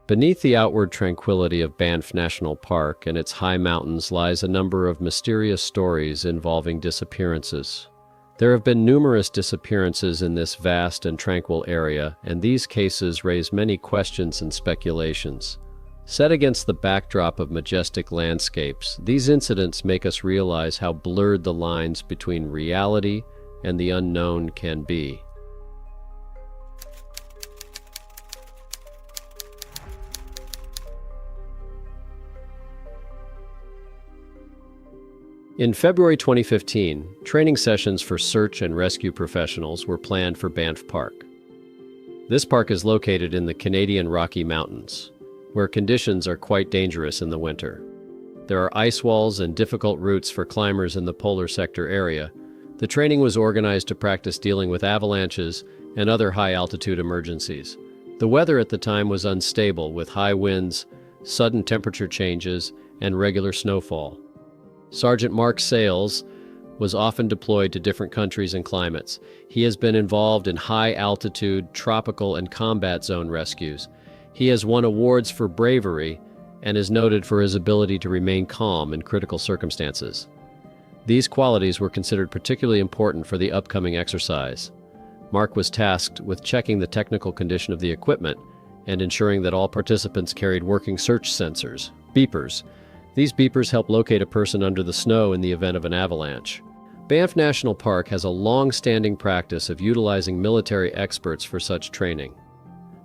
Beneath the outward tranquility of Banff National Park and its high mountains lies a number of mysterious stories involving disappearances. There have been numerous disappearances in this vast and tranquil area, and these cases raise many questions and speculations. Set against the backdrop of majestic landscapes, these incidents make us realize how blurred the lines between reality and the unknown can be. In February 2015, training sessions for search and rescue professionals were planned for Banff Park. This park is located in the Canadian Rocky Mountains, where conditions are quite dangerous in the winter. There are ice walls and difficult routes for climbers in the polar sector area. The training was organized to practice dealing with avalanches and other high-altitude emergencies. The weather at the time was unstable, with high winds, sudden temperature changes, and regular snowfall. Sergeant Mark Sales was often deployed to different countries and climates. He has been involved in high-altitude, tropical, and combat zone rescues. He has won awards for bravery and is noted for his ability to remain calm in critical circumstances. These qualities were considered particularly important for the upcoming exercise. Mark was tasked with checking the technical condition of the equipment and ensuring that all participants carried working search sensors, beepers. These beepers help locate a person under the snow in the event of an avalanche. Banff National Park has a long-standing practice of utilizing military experts for such training.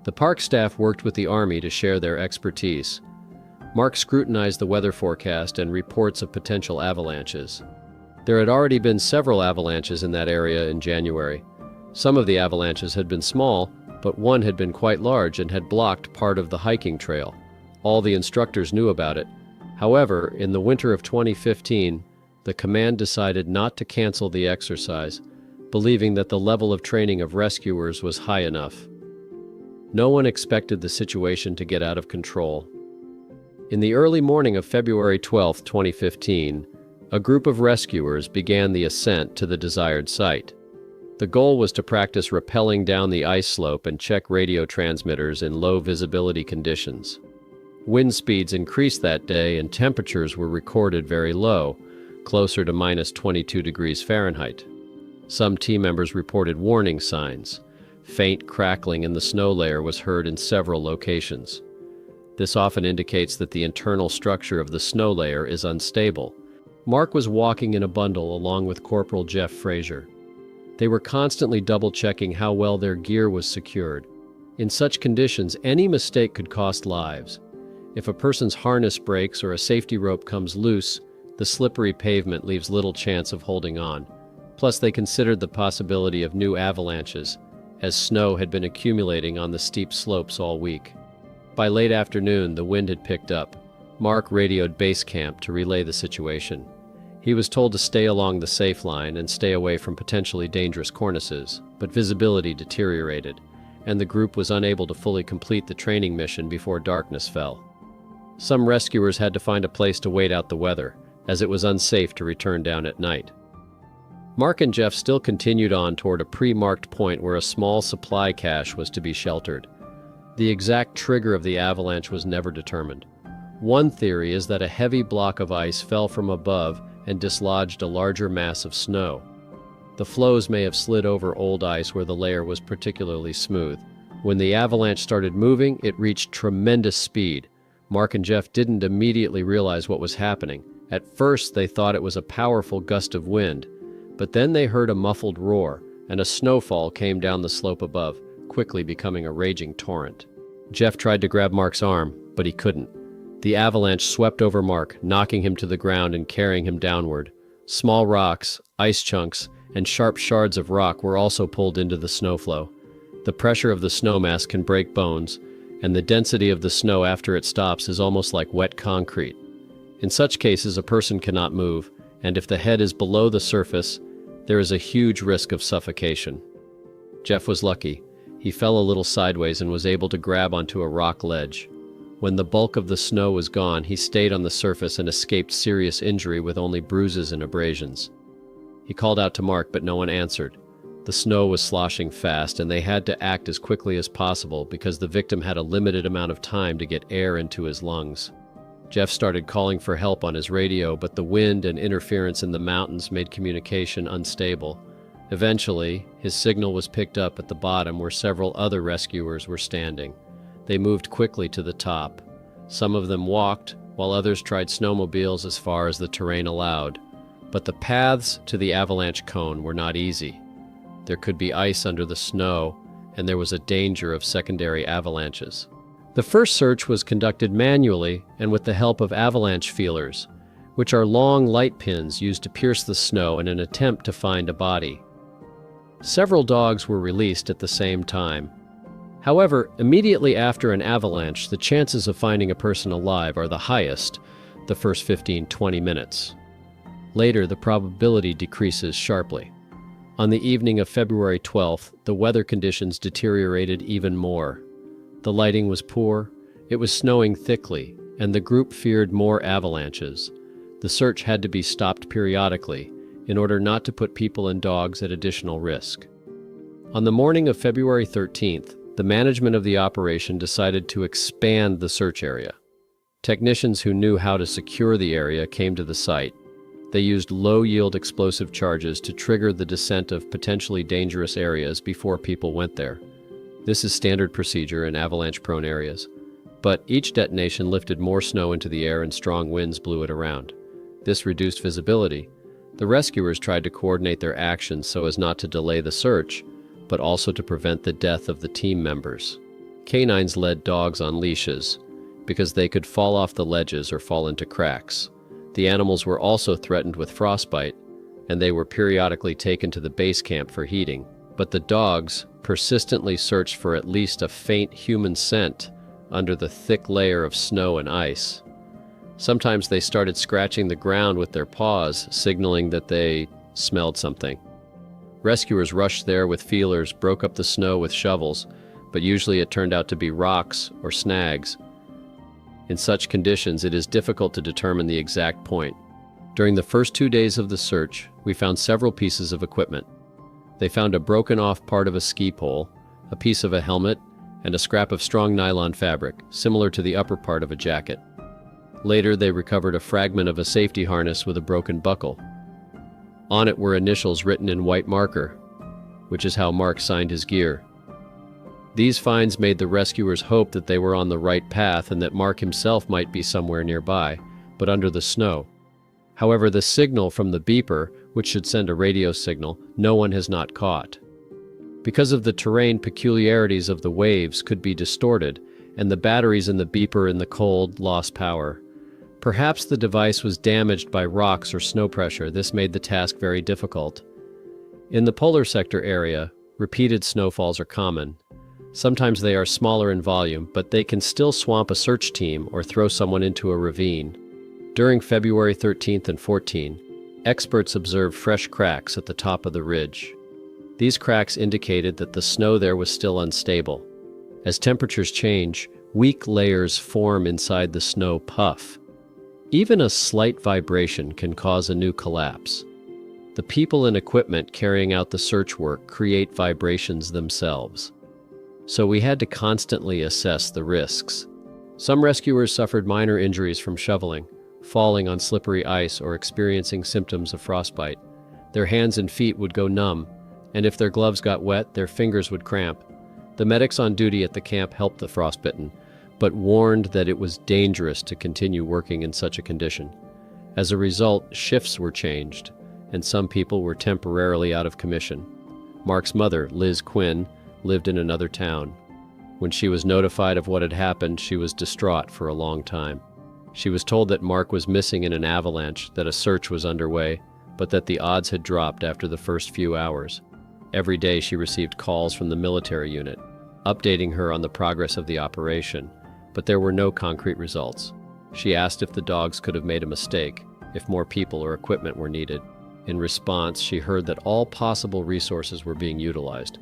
The park staff worked with the Army to share their expertise. Mark scrutinized the weather forecast and reports of potential avalanches. There had already been several avalanches in that area in January. Some of the avalanches had been small, but one had been quite large and had blocked part of the hiking trail. All the instructors knew about it. However, in the winter of 2015, the command decided not to cancel the exercise, believing that the level of training of rescuers was high enough. No one expected the situation to get out of control. In the early morning of February 12, 2015, a group of rescuers began the ascent to the desired site. The goal was to practice rappelling down the ice slope and check radio transmitters in low visibility conditions. Wind speeds increased that day and temperatures were recorded very low, closer to -22 degrees Fahrenheit. Some team members reported warning signs. Faint crackling in the snow layer was heard in several locations. This often indicates that the internal structure of the snow layer is unstable. Mark was walking in a bundle along with Corporal Jeff Fraser. They were constantly double-checking how well their gear was secured. In such conditions, any mistake could cost lives. If a person's harness breaks or a safety rope comes loose, the slippery pavement leaves little chance of holding on. Plus, they considered the possibility of new avalanches, as snow had been accumulating on the steep slopes all week. By late afternoon, the wind had picked up. Mark radioed base camp to relay the situation. He was told to stay along the safe line and stay away from potentially dangerous cornices, but visibility deteriorated, and the group was unable to fully complete the training mission before darkness fell. Some rescuers had to find a place to wait out the weather, as it was unsafe to return down at night. Mark and Jeff still continued on toward a pre-marked point where a small supply cache was to be sheltered. The exact trigger of the avalanche was never determined. One theory is that a heavy block of ice fell from above and dislodged a larger mass of snow. The floes may have slid over old ice where the layer was particularly smooth. When the avalanche started moving, it reached tremendous speed. Mark and Jeff didn't immediately realize what was happening. At first, they thought it was a powerful gust of wind, but then they heard a muffled roar, and a snowfall came down the slope above, quickly becoming a raging torrent. Jeff tried to grab Mark's arm, but he couldn't. The avalanche swept over Mark, knocking him to the ground and carrying him downward. Small rocks, ice chunks, and sharp shards of rock were also pulled into the snowflow. The pressure of the snow mass can break bones, and the density of the snow after it stops is almost like wet concrete. In such cases, a person cannot move, and if the head is below the surface, there is a huge risk of suffocation. Jeff was lucky. He fell a little sideways and was able to grab onto a rock ledge. When the bulk of the snow was gone, he stayed on the surface and escaped serious injury with only bruises and abrasions. He called out to Mark, but no one answered. The snow was sloshing fast, and they had to act as quickly as possible because the victim had a limited amount of time to get air into his lungs. Jeff started calling for help on his radio, but the wind and interference in the mountains made communication unstable. Eventually, his signal was picked up at the bottom where several other rescuers were standing. They moved quickly to the top. Some of them walked, while others tried snowmobiles as far as the terrain allowed. But the paths to the avalanche cone were not easy. There could be ice under the snow, and there was a danger of secondary avalanches. The first search was conducted manually and with the help of avalanche feelers, which are long light pins used to pierce the snow in an attempt to find a body. Several dogs were released at the same time. However, immediately after an avalanche, the chances of finding a person alive are the highest the first 15-20 minutes. Later, the probability decreases sharply. On the evening of February 12th, the weather conditions deteriorated even more. The lighting was poor, it was snowing thickly, and the group feared more avalanches. The search had to be stopped periodically in order not to put people and dogs at additional risk. On the morning of February 13th, the management of the operation decided to expand the search area. Technicians who knew how to secure the area came to the site. They used low-yield explosive charges to trigger the descent of potentially dangerous areas before people went there. This is standard procedure in avalanche-prone areas. But each detonation lifted more snow into the air and strong winds blew it around. This reduced visibility. The rescuers tried to coordinate their actions so as not to delay the search, but also to prevent the death of the team members. Canines led dogs on leashes because they could fall off the ledges or fall into cracks. The animals were also threatened with frostbite, and they were periodically taken to the base camp for heating. But the dogs persistently searched for at least a faint human scent under the thick layer of snow and ice. Sometimes they started scratching the ground with their paws, signaling that they smelled something. Rescuers rushed there with feelers, broke up the snow with shovels, but usually it turned out to be rocks or snags. In such conditions, it is difficult to determine the exact point. During the first 2 days of the search, we found several pieces of equipment. They found a broken-off part of a ski pole, a piece of a helmet, and a scrap of strong nylon fabric, similar to the upper part of a jacket. Later, they recovered a fragment of a safety harness with a broken buckle. On it were initials written in white marker, which is how Mark signed his gear. These finds made the rescuers hope that they were on the right path and that Mark himself might be somewhere nearby, but under the snow. However, the signal from the beeper, which should send a radio signal, no one has not caught. Because of the terrain, peculiarities of the waves could be distorted, and the batteries in the beeper in the cold lost power. Perhaps the device was damaged by rocks or snow pressure. This made the task very difficult. In the polar sector area, repeated snowfalls are common. Sometimes they are smaller in volume, but they can still swamp a search team or throw someone into a ravine. During February 13th and 14th, experts observed fresh cracks at the top of the ridge. These cracks indicated that the snow there was still unstable. As temperatures change, weak layers form inside the snow puff. Even a slight vibration can cause a new collapse. The people and equipment carrying out the search work create vibrations themselves. So we had to constantly assess the risks. Some rescuers suffered minor injuries from shoveling, falling on slippery ice, or experiencing symptoms of frostbite. Their hands and feet would go numb, and if their gloves got wet, their fingers would cramp. The medics on duty at the camp helped the frostbitten, but warned that it was dangerous to continue working in such a condition. As a result, shifts were changed, and some people were temporarily out of commission. Mark's mother, Liz Quinn, lived in another town. When she was notified of what had happened, she was distraught for a long time. She was told that Mark was missing in an avalanche, that a search was underway, but that the odds had dropped after the first few hours. Every day she received calls from the military unit, updating her on the progress of the operation, but there were no concrete results. She asked if the dogs could have made a mistake, if more people or equipment were needed. In response, she heard that all possible resources were being utilized.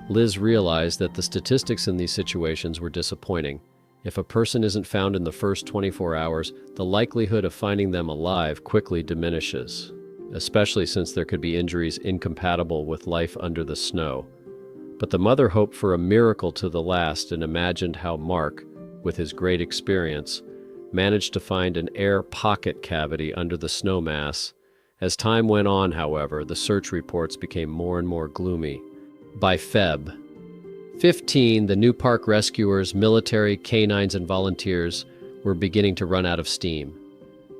Liz realized that the statistics in these situations were disappointing. If a person isn't found in the first 24 hours, the likelihood of finding them alive quickly diminishes. especially since there could be injuries incompatible with life under the snow. But the mother hoped for a miracle to the last and imagined how Mark, with his great experience, managed to find an air pocket cavity under the snow mass. As time went on, however, the search reports became more and more gloomy. By Feb. 15, the new park rescuers, military, canines, and volunteers were beginning to run out of steam.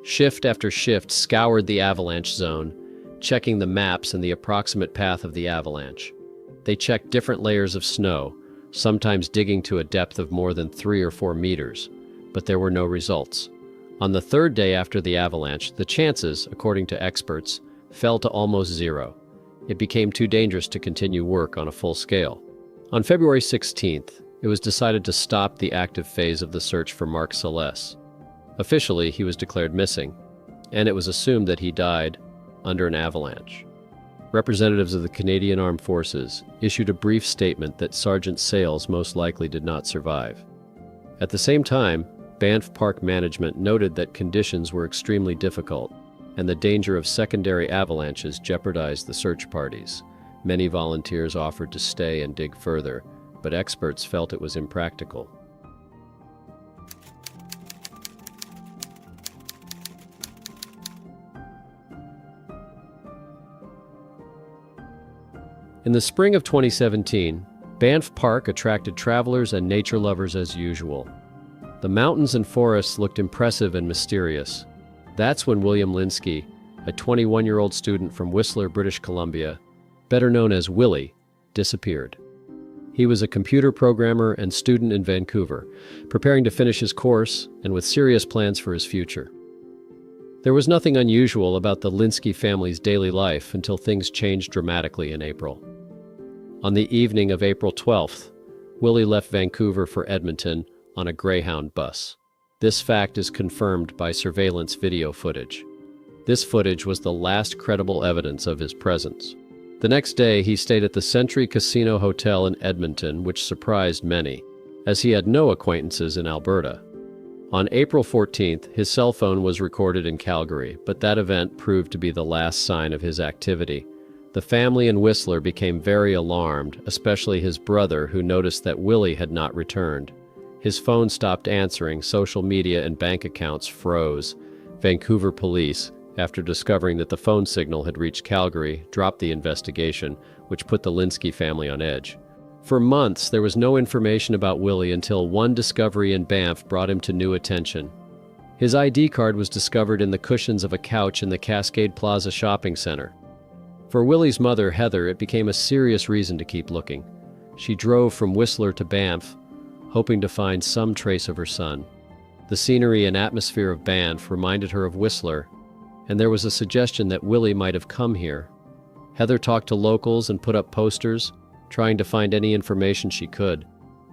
Shift after shift scoured the avalanche zone, checking the maps and the approximate path of the avalanche. They checked different layers of snow, sometimes digging to a depth of more than 3 or 4 meters, but there were no results. On the third day after the avalanche, the chances, according to experts, fell to almost zero. It became too dangerous to continue work on a full scale. On February 16th, it was decided to stop the active phase of the search for Mark Celeste. Officially, he was declared missing, and it was assumed that he died under an avalanche. Representatives of the Canadian Armed Forces issued a brief statement that Sergeant Sales most likely did not survive. At the same time, Banff Park management noted that conditions were extremely difficult, and the danger of secondary avalanches jeopardized the search parties. Many volunteers offered to stay and dig further, but experts felt it was impractical. In the spring of 2017, Banff Park attracted travelers and nature lovers as usual. The mountains and forests looked impressive and mysterious. That's when William Linski, a 21-year-old student from Whistler, British Columbia, better known as Willie, disappeared. He was a computer programmer and student in Vancouver, preparing to finish his course and with serious plans for his future. There was nothing unusual about the Linski family's daily life until things changed dramatically in April. On the evening of April 12th, Willie left Vancouver for Edmonton on a Greyhound bus. This fact is confirmed by surveillance video footage. This footage was the last credible evidence of his presence. The next day, he stayed at the Century Casino Hotel in Edmonton, which surprised many, as he had no acquaintances in Alberta. On April 14th, his cell phone was recorded in Calgary, but that event proved to be the last sign of his activity. The family in Whistler became very alarmed, especially his brother, who noticed that Willie had not returned. His phone stopped answering, social media and bank accounts froze. Vancouver police, after discovering that the phone signal had reached Calgary, dropped the investigation, which put the Linski family on edge. For months, there was no information about Willie until one discovery in Banff brought him to new attention. His ID card was discovered in the cushions of a couch in the Cascade Plaza shopping center. For Willie's mother, Heather, it became a serious reason to keep looking. She drove from Whistler to Banff, hoping to find some trace of her son. The scenery and atmosphere of Banff reminded her of Whistler, and there was a suggestion that Willie might have come here. Heather talked to locals and put up posters, trying to find any information she could.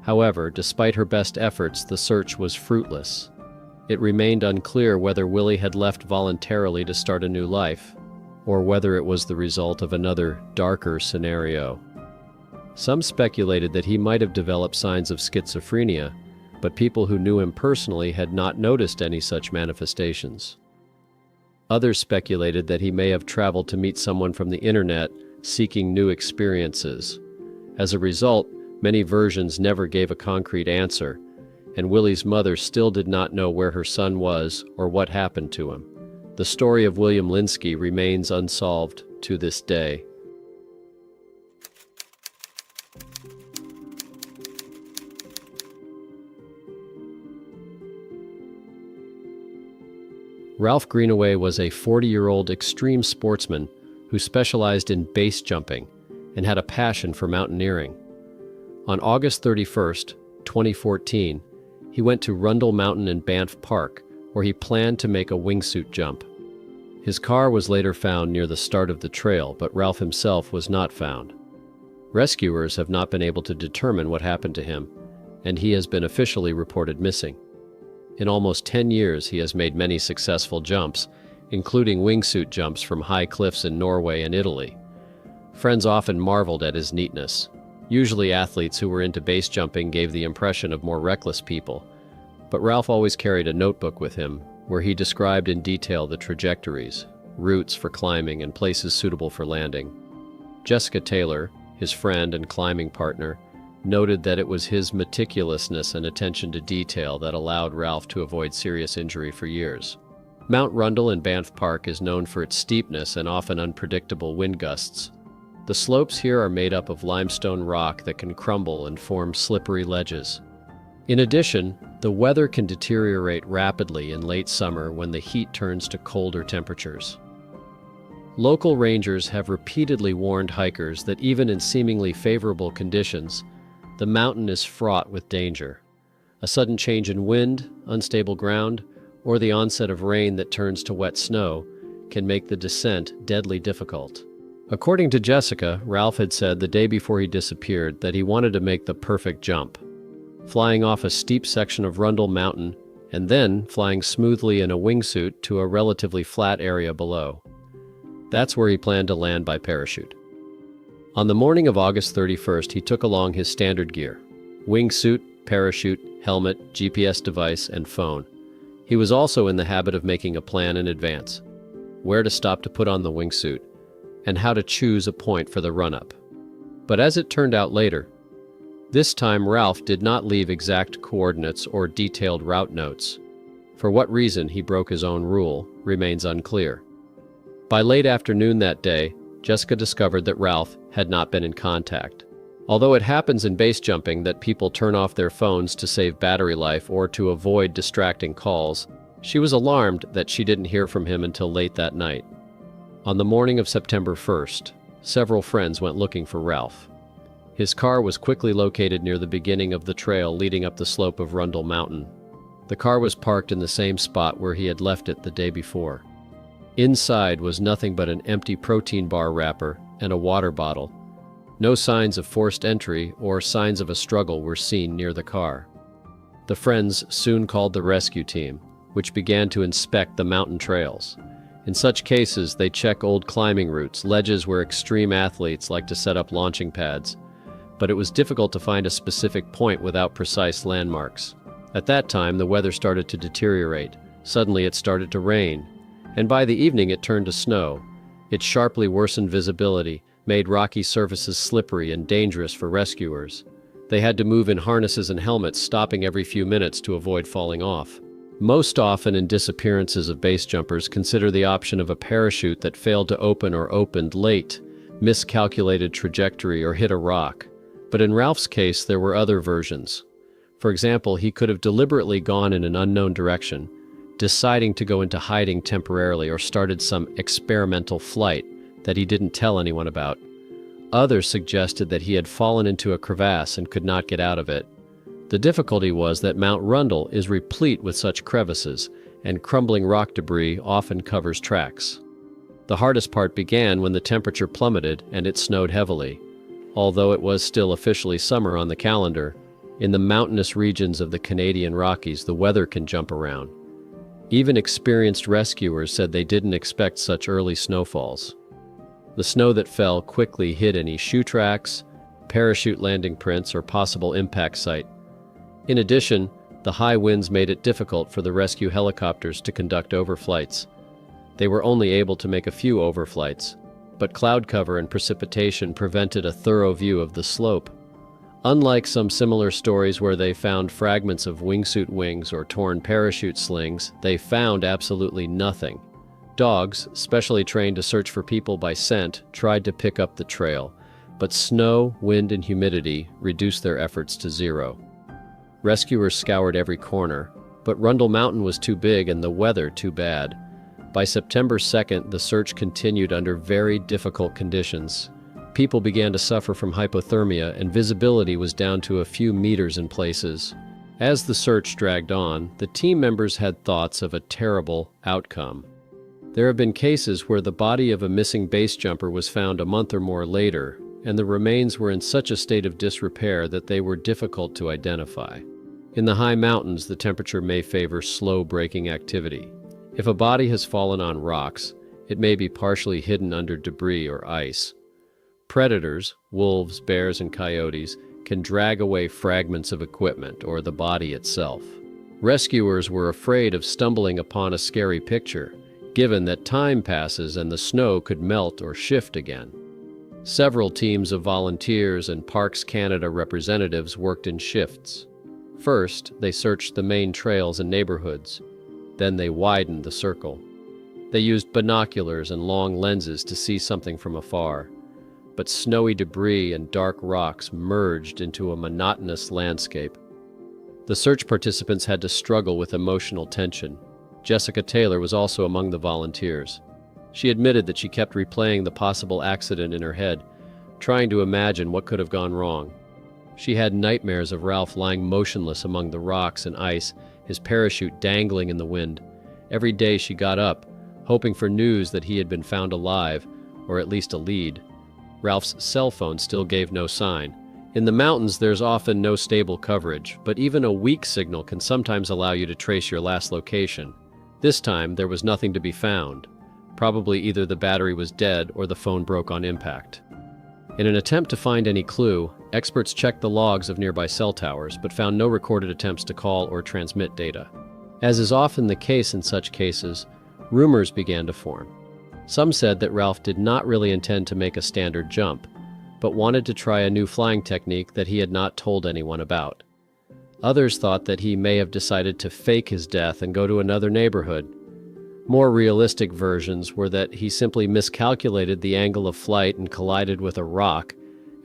However, despite her best efforts, the search was fruitless. It remained unclear whether Willie had left voluntarily to start a new life, or whether it was the result of another, darker scenario. Some speculated that he might have developed signs of schizophrenia, but people who knew him personally had not noticed any such manifestations. Others speculated that he may have traveled to meet someone from the internet, seeking new experiences. As a result, many versions never gave a concrete answer, and Willie's mother still did not know where her son was or what happened to him. The story of William Linski remains unsolved to this day. Ralph Greenway was a 40-year-old extreme sportsman who specialized in base jumping and had a passion for mountaineering. On August 31st, 2014, he went to Rundle Mountain in Banff Park, where he planned to make a wingsuit jump. His car was later found near the start of the trail, but Ralph himself was not found. Rescuers have not been able to determine what happened to him, and he has been officially reported missing. In almost 10 years, he has made many successful jumps, including wingsuit jumps from high cliffs in Norway and Italy. Friends often marveled at his neatness. Usually athletes who were into base jumping gave the impression of more reckless people, but Ralph always carried a notebook with him, where he described in detail the trajectories. routes for climbing, and places suitable for landing. Jessica Taylor, his friend and climbing partner, noted that it was his meticulousness and attention to detail that allowed Ralph to avoid serious injury for years. Mount Rundle in Banff Park is known for its steepness and often unpredictable wind gusts. The slopes here are made up of limestone rock that can crumble and form slippery ledges. In addition, the weather can deteriorate rapidly in late summer when the heat turns to colder temperatures. Local rangers have repeatedly warned hikers that even in seemingly favorable conditions, the mountain is fraught with danger. A sudden change in wind, unstable ground, or the onset of rain that turns to wet snow can make the descent deadly difficult. According to Jessica, Ralph had said the day before he disappeared that he wanted to make the perfect jump, flying off a steep section of Rundle Mountain and then flying smoothly in a wingsuit to a relatively flat area below. That's where he planned to land by parachute. On the morning of August 31st, he took along his standard gear: wingsuit, parachute, helmet, GPS device, and phone. He was also in the habit of making a plan in advance: where to stop to put on the wingsuit, and how to choose a point for the run-up. But as it turned out later, this time Ralph did not leave exact coordinates or detailed route notes. For what reason he broke his own rule remains unclear. By late afternoon that day, Jessica discovered that Ralph had not been in contact. Although it happens in base jumping that people turn off their phones to save battery life or to avoid distracting calls, she was alarmed that she didn't hear from him until late that night. On the morning of September 1st, several friends went looking for Ralph. His car was quickly located near the beginning of the trail leading up the slope of Rundle Mountain. The car was parked in the same spot where he had left it the day before. Inside was nothing but an empty protein bar wrapper and a water bottle. No signs of forced entry or signs of a struggle were seen near the car. The friends soon called the rescue team, which began to inspect the mountain trails. In such cases, they check old climbing routes, ledges where extreme athletes like to set up launching pads. But it was difficult to find a specific point without precise landmarks. At that time, the weather started to deteriorate. Suddenly it started to rain, and by the evening it turned to snow. It sharply worsened visibility, made rocky surfaces slippery and dangerous for rescuers. They had to move in harnesses and helmets, stopping every few minutes to avoid falling off. Most often in disappearances of base jumpers, consider the option of a parachute that failed to open or opened late, miscalculated trajectory, or hit a rock. But in Ralph's case, there were other versions. For example, he could have deliberately gone in an unknown direction, deciding to go into hiding temporarily, or started some experimental flight that he didn't tell anyone about. Others suggested that he had fallen into a crevasse and could not get out of it. The difficulty was that Mount Rundle is replete with such crevices, and crumbling rock debris often covers tracks. The hardest part began when the temperature plummeted and it snowed heavily. Although it was still officially summer on the calendar, in the mountainous regions of the Canadian Rockies, the weather can jump around. Even experienced rescuers said they didn't expect such early snowfalls. The snow that fell quickly hid any shoe tracks, parachute landing prints, or possible impact site. In addition, the high winds made it difficult for the rescue helicopters to conduct overflights. They were only able to make a few overflights, but cloud cover and precipitation prevented a thorough view of the slope. Unlike some similar stories where they found fragments of wingsuit wings or torn parachute slings, they found absolutely nothing. Dogs, specially trained to search for people by scent, tried to pick up the trail, but snow, wind, and humidity reduced their efforts to zero. Rescuers scoured every corner, but Rundle Mountain was too big and the weather too bad. By September 2nd, the search continued under very difficult conditions. People began to suffer from hypothermia, and visibility was down to a few meters in places. As the search dragged on, the team members had thoughts of a terrible outcome. There have been cases where the body of a missing base jumper was found a month or more later, and the remains were in such a state of disrepair that they were difficult to identify. In the high mountains, the temperature may favor slow braking activity. If a body has fallen on rocks, it may be partially hidden under debris or ice. Predators, wolves, bears, and coyotes, can drag away fragments of equipment or the body itself. Rescuers were afraid of stumbling upon a scary picture, given that time passes and the snow could melt or shift again. Several teams of volunteers and Parks Canada representatives worked in shifts. First, they searched the main trails and neighborhoods. Then they widened the circle. They used binoculars and long lenses to see something from afar. But snowy debris and dark rocks merged into a monotonous landscape. The search participants had to struggle with emotional tension. Jessica Taylor was also among the volunteers. She admitted that she kept replaying the possible accident in her head, trying to imagine what could have gone wrong. She had nightmares of Ralph lying motionless among the rocks and ice, his parachute dangling in the wind. Every day she got up, hoping for news that he had been found alive, or at least a lead. Ralph's cell phone still gave no sign. In the mountains, there's often no stable coverage, but even a weak signal can sometimes allow you to trace your last location. This time, there was nothing to be found. Probably either the battery was dead or the phone broke on impact. In an attempt to find any clue, experts checked the logs of nearby cell towers, but found no recorded attempts to call or transmit data. As is often the case in such cases, rumors began to form. Some said that Ralph did not really intend to make a standard jump, but wanted to try a new flying technique that he had not told anyone about. Others thought that he may have decided to fake his death and go to another neighborhood. More realistic versions were that he simply miscalculated the angle of flight and collided with a rock,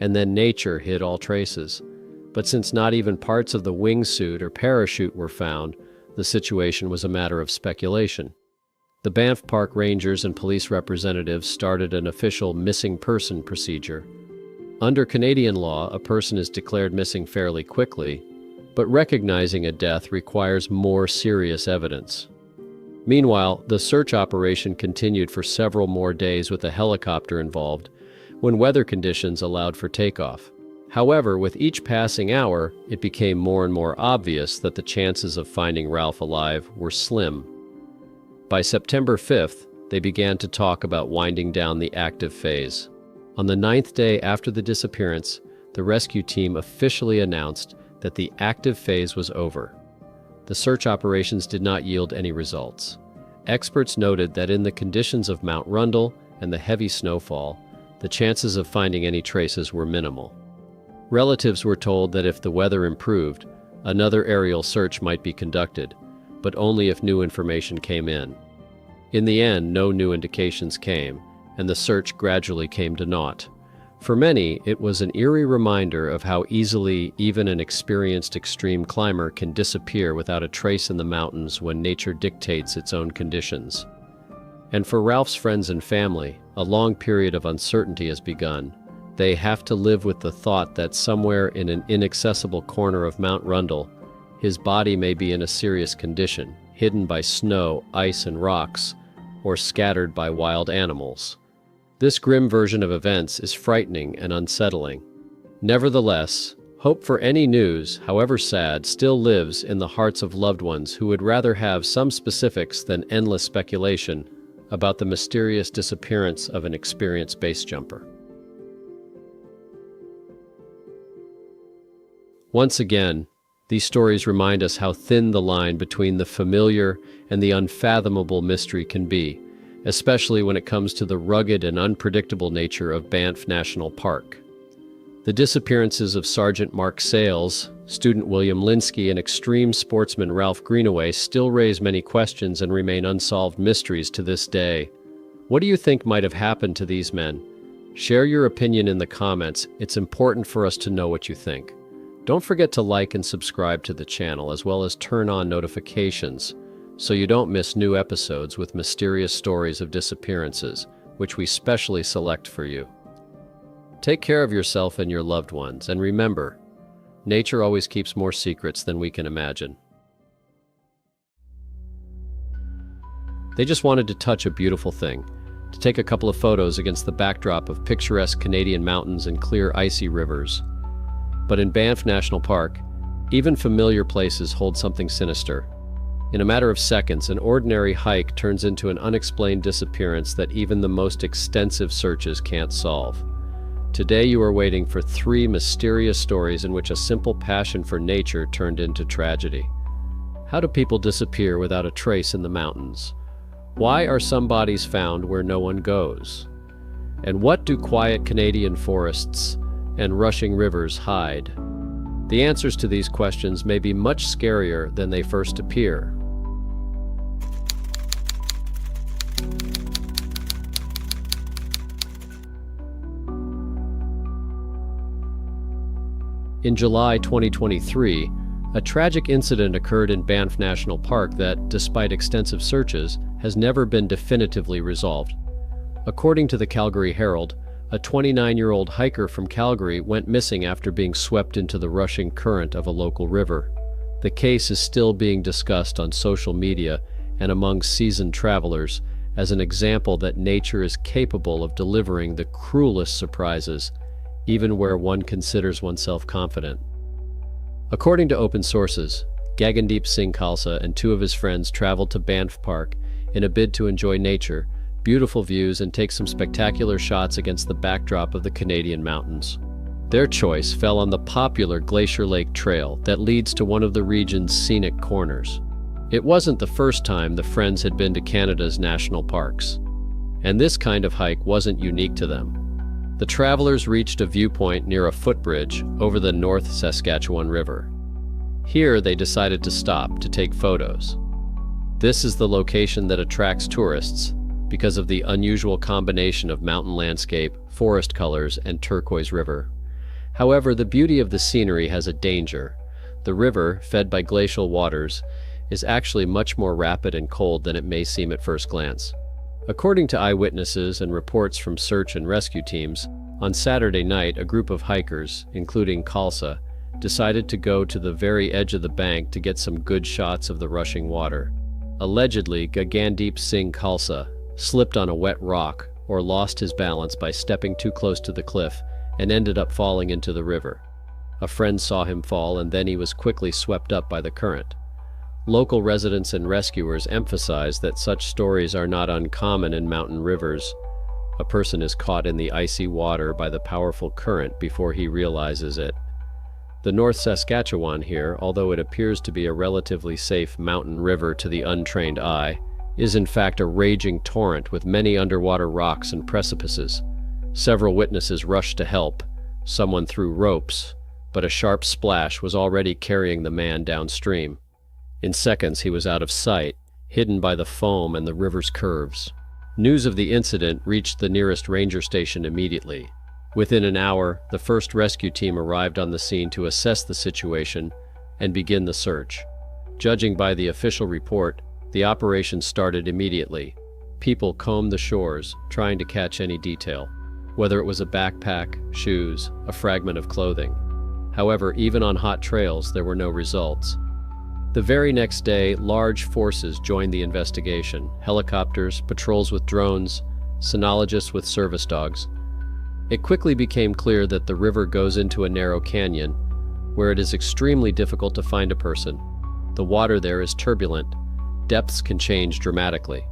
and then nature hid all traces. But since not even parts of the wingsuit or parachute were found, the situation was a matter of speculation. The Banff Park Rangers and police representatives started an official missing person procedure. Under Canadian law, a person is declared missing fairly quickly, but recognizing a death requires more serious evidence. Meanwhile, the search operation continued for several more days with a helicopter involved, when weather conditions allowed for takeoff. However, with each passing hour, it became more and more obvious that the chances of finding Ralph alive were slim. By September 5th, they began to talk about winding down the active phase. On the 9th day after the disappearance, the rescue team officially announced that the active phase was over. The search operations did not yield any results. Experts noted that in the conditions of Mount Rundle and the heavy snowfall, the chances of finding any traces were minimal. Relatives were told that if the weather improved, another aerial search might be conducted, but only if new information came in. In the end, no new indications came, and the search gradually came to naught. For many, it was an eerie reminder of how easily even an experienced extreme climber can disappear without a trace in the mountains when nature dictates its own conditions. And for Ralph's friends and family, a long period of uncertainty has begun. They have to live with the thought that somewhere in an inaccessible corner of Mount Rundle, his body may be in a serious condition, hidden by snow, ice, and rocks, or scattered by wild animals. This grim version of events is frightening and unsettling. Nevertheless, hope for any news, however sad, still lives in the hearts of loved ones who would rather have some specifics than endless speculation about the mysterious disappearance of an experienced base jumper. Once again, these stories remind us how thin the line between the familiar and the unfathomable mystery can be, especially when it comes to the rugged and unpredictable nature of Banff National Park. The disappearances of Sergeant Mark Sales, student William Linski, and extreme sportsman Ralph Greenway still raise many questions and remain unsolved mysteries to this day. What do you think might have happened to these men? Share your opinion in the comments. It's important for us to know what you think. Don't forget to like and subscribe to the channel, as well as turn on notifications, so you don't miss new episodes with mysterious stories of disappearances, which we specially select for you. Take care of yourself and your loved ones, and remember, nature always keeps more secrets than we can imagine. They just wanted to touch a beautiful thing, to take a couple of photos against the backdrop of picturesque Canadian mountains and clear icy rivers. But in Banff National Park, even familiar places hold something sinister. In a matter of seconds, an ordinary hike turns into an unexplained disappearance that even the most extensive searches can't solve. Today you are waiting for 3 mysterious stories in which a simple passion for nature turned into tragedy. How do people disappear without a trace in the mountains? Why are some bodies found where no one goes? And what do quiet Canadian forests and rushing rivers hide? The answers to these questions may be much scarier than they first appear. In July 2023, a tragic incident occurred in Banff National Park that, despite extensive searches, has never been definitively resolved. According to the Calgary Herald, a 29-year-old hiker from Calgary went missing after being swept into the rushing current of a local river. The case is still being discussed on social media and among seasoned travelers as an example that nature is capable of delivering the cruelest surprises, even where one considers oneself confident. According to open sources, Gagandeep Singh Khalsa and two of his friends traveled to Banff Park in a bid to enjoy nature, beautiful views, and take some spectacular shots against the backdrop of the Canadian mountains. Their choice fell on the popular Glacier Lake Trail that leads to one of the region's scenic corners. It wasn't the first time the friends had been to Canada's national parks, and this kind of hike wasn't unique to them. The travelers reached a viewpoint near a footbridge over the North Saskatchewan River. Here they decided to stop to take photos. This is the location that attracts tourists because of the unusual combination of mountain landscape, forest colors, and turquoise river. However, the beauty of the scenery has a danger. The river, fed by glacial waters, is actually much more rapid and cold than it may seem at first glance. According to eyewitnesses and reports from search and rescue teams, on Saturday night a group of hikers, including Khalsa, decided to go to the very edge of the bank to get some good shots of the rushing water. Allegedly, Gagandeep Singh Khalsa slipped on a wet rock or lost his balance by stepping too close to the cliff and ended up falling into the river. A friend saw him fall and then he was quickly swept up by the current. Local residents and rescuers emphasize that such stories are not uncommon in mountain rivers. A person is caught in the icy water by the powerful current before he realizes it. The North Saskatchewan here, although it appears to be a relatively safe mountain river to the untrained eye, is in fact a raging torrent with many underwater rocks and precipices. Several witnesses rushed to help. Someone threw ropes, but a sharp splash was already carrying the man downstream. In seconds he was out of sight, hidden by the foam and the river's curves. News of the incident reached the nearest ranger station immediately. Within an hour, the first rescue team arrived on the scene to assess the situation and begin the search. Judging by the official report, the operation started immediately. People combed the shores, trying to catch any detail, whether it was a backpack, shoes, a fragment of clothing. However, even on hot trails, there were no results. The very next day, large forces joined the investigation: helicopters, patrols with drones, cynologists with service dogs. It quickly became clear that the river goes into a narrow canyon, where it is extremely difficult to find a person. The water there is turbulent. Depths can change dramatically.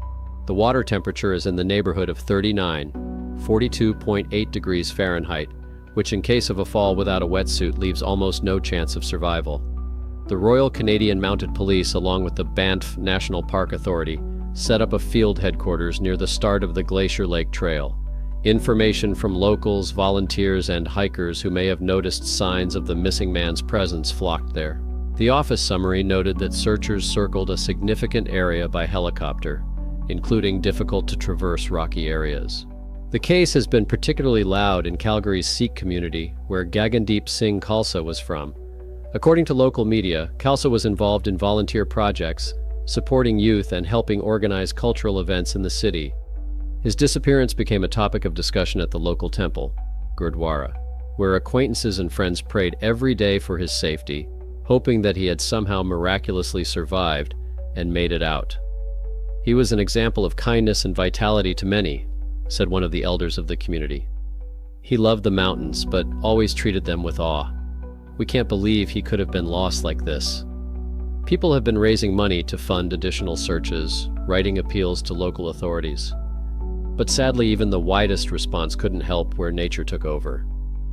The water temperature is in the neighborhood of 39, 42.8 degrees Fahrenheit, which in case of a fall without a wetsuit leaves almost no chance of survival. The Royal Canadian Mounted Police, along with the Banff National Park Authority, set up a field headquarters near the start of the Glacier Lake Trail. Information from locals, volunteers, and hikers who may have noticed signs of the missing man's presence flocked there. The office summary noted that searchers circled a significant area by helicopter, including difficult-to-traverse rocky areas. The case has been particularly loud in Calgary's Sikh community, where Gagandeep Singh Khalsa was from. According to local media, Khalsa was involved in volunteer projects, supporting youth and helping organize cultural events in the city. His disappearance became a topic of discussion at the local temple, Gurdwara, where acquaintances and friends prayed every day for his safety, hoping that he had somehow miraculously survived and made it out. He was an example of kindness and vitality to many, said one of the elders of the community. He loved the mountains, but always treated them with awe. We can't believe he could have been lost like this. People have been raising money to fund additional searches, writing appeals to local authorities. But sadly, even the widest response couldn't help where nature took over.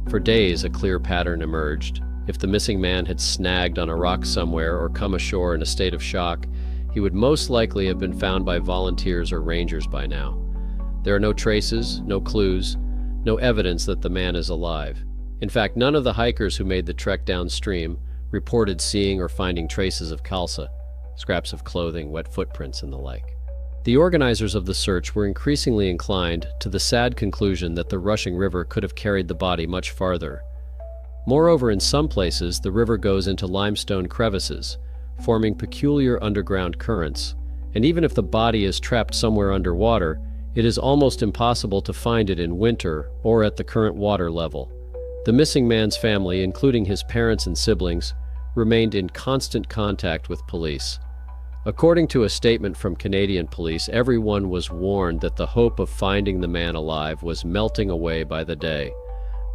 For days, a clear pattern emerged. If the missing man had snagged on a rock somewhere or come ashore in a state of shock, he would most likely have been found by volunteers or rangers by now. There are no traces, no clues, no evidence that the man is alive. In fact, none of the hikers who made the trek downstream reported seeing or finding traces of Khalsa, scraps of clothing, wet footprints, and the like. The organizers of the search were increasingly inclined to the sad conclusion that the rushing river could have carried the body much farther. Moreover, in some places, the river goes into limestone crevices, forming peculiar underground currents, and even if the body is trapped somewhere underwater, it is almost impossible to find it in winter or at the current water level. The missing man's family, including his parents and siblings, remained in constant contact with police. According to a statement from Canadian police, everyone was warned that the hope of finding the man alive was melting away by the day.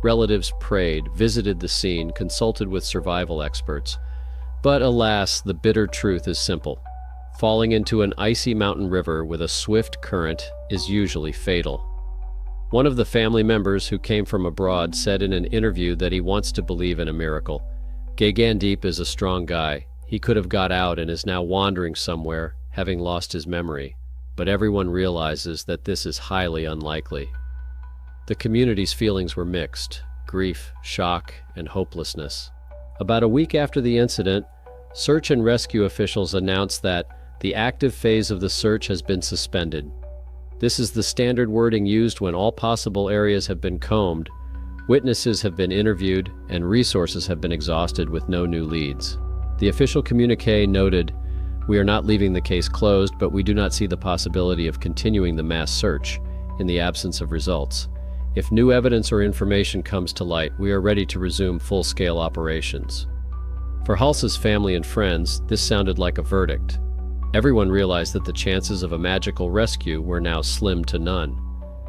Relatives prayed, visited the scene, consulted with survival experts. But alas, the bitter truth is simple. Falling into an icy mountain river with a swift current is usually fatal. One of the family members who came from abroad said in an interview that he wants to believe in a miracle. Gagandeep is a strong guy. He could have got out and is now wandering somewhere, having lost his memory. But everyone realizes that this is highly unlikely. The community's feelings were mixed: grief, shock, and hopelessness. About a week after the incident, search and rescue officials announced that the active phase of the search has been suspended. This is the standard wording used when all possible areas have been combed, witnesses have been interviewed, and resources have been exhausted with no new leads. The official communiqué noted, "We are not leaving the case closed, but we do not see the possibility of continuing the mass search in the absence of results. If new evidence or information comes to light, we are ready to resume full-scale operations." For Khalsa's family and friends, this sounded like a verdict. Everyone realized that the chances of a magical rescue were now slim to none.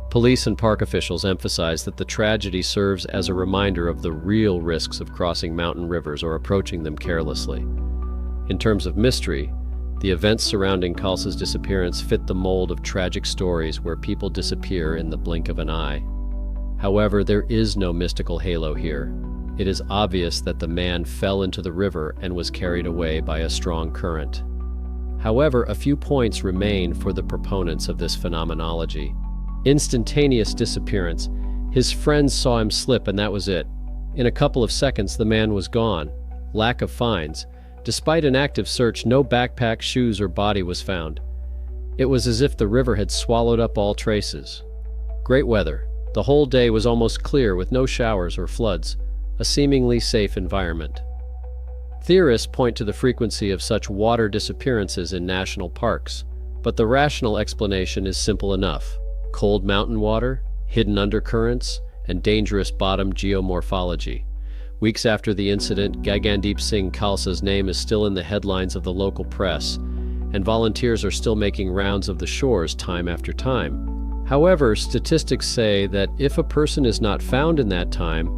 Police and park officials emphasized that the tragedy serves as a reminder of the real risks of crossing mountain rivers or approaching them carelessly. In terms of mystery, the events surrounding Khalsa's disappearance fit the mold of tragic stories where people disappear in the blink of an eye. However, there is no mystical halo here. It is obvious that the man fell into the river and was carried away by a strong current. However, a few points remain for the proponents of this phenomenology. Instantaneous disappearance. His friends saw him slip and that was it. In a couple of seconds, the man was gone. Lack of finds. Despite an active search, no backpack, shoes, or body was found. It was as if the river had swallowed up all traces. Great weather. The whole day was almost clear with no showers or floods. A seemingly safe environment. Theorists point to the frequency of such water disappearances in national parks, but the rational explanation is simple enough. Cold mountain water, hidden undercurrents, and dangerous bottom geomorphology. Weeks after the incident, Gagandeep Singh Khalsa's name is still in the headlines of the local press, and volunteers are still making rounds of the shores time after time. However, statistics say that if a person is not found in that time,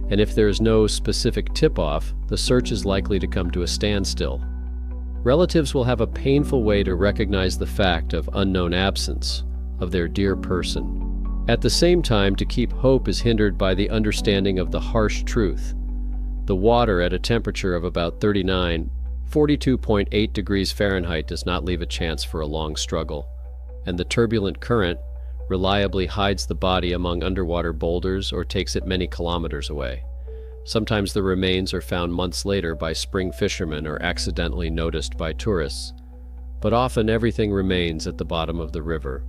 and if there is no specific tip-off, the search is likely to come to a standstill. Relatives will have a painful way to recognize the fact of unknown absence of their dear person. At the same time, to keep hope is hindered by the understanding of the harsh truth. The water at a temperature of about 42.8 degrees Fahrenheit does not leave a chance for a long struggle, and the turbulent current reliably hides the body among underwater boulders or takes it many kilometers away. Sometimes the remains are found months later by spring fishermen or accidentally noticed by tourists, but often everything remains at the bottom of the river.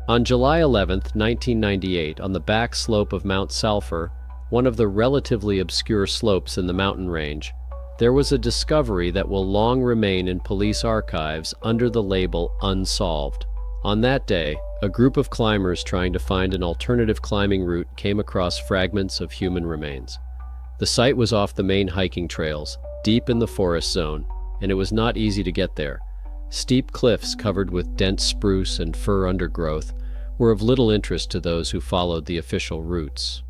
On July 11, 1998, on the back slope of Mount Sulphur, one of the relatively obscure slopes in the mountain range, there was a discovery that will long remain in police archives under the label Unsolved. On that day, a group of climbers trying to find an alternative climbing route came across fragments of human remains. The site was off the main hiking trails, deep in the forest zone, and it was not easy to get there. Steep cliffs covered with dense spruce and fir undergrowth were of little interest to those who followed the official routes.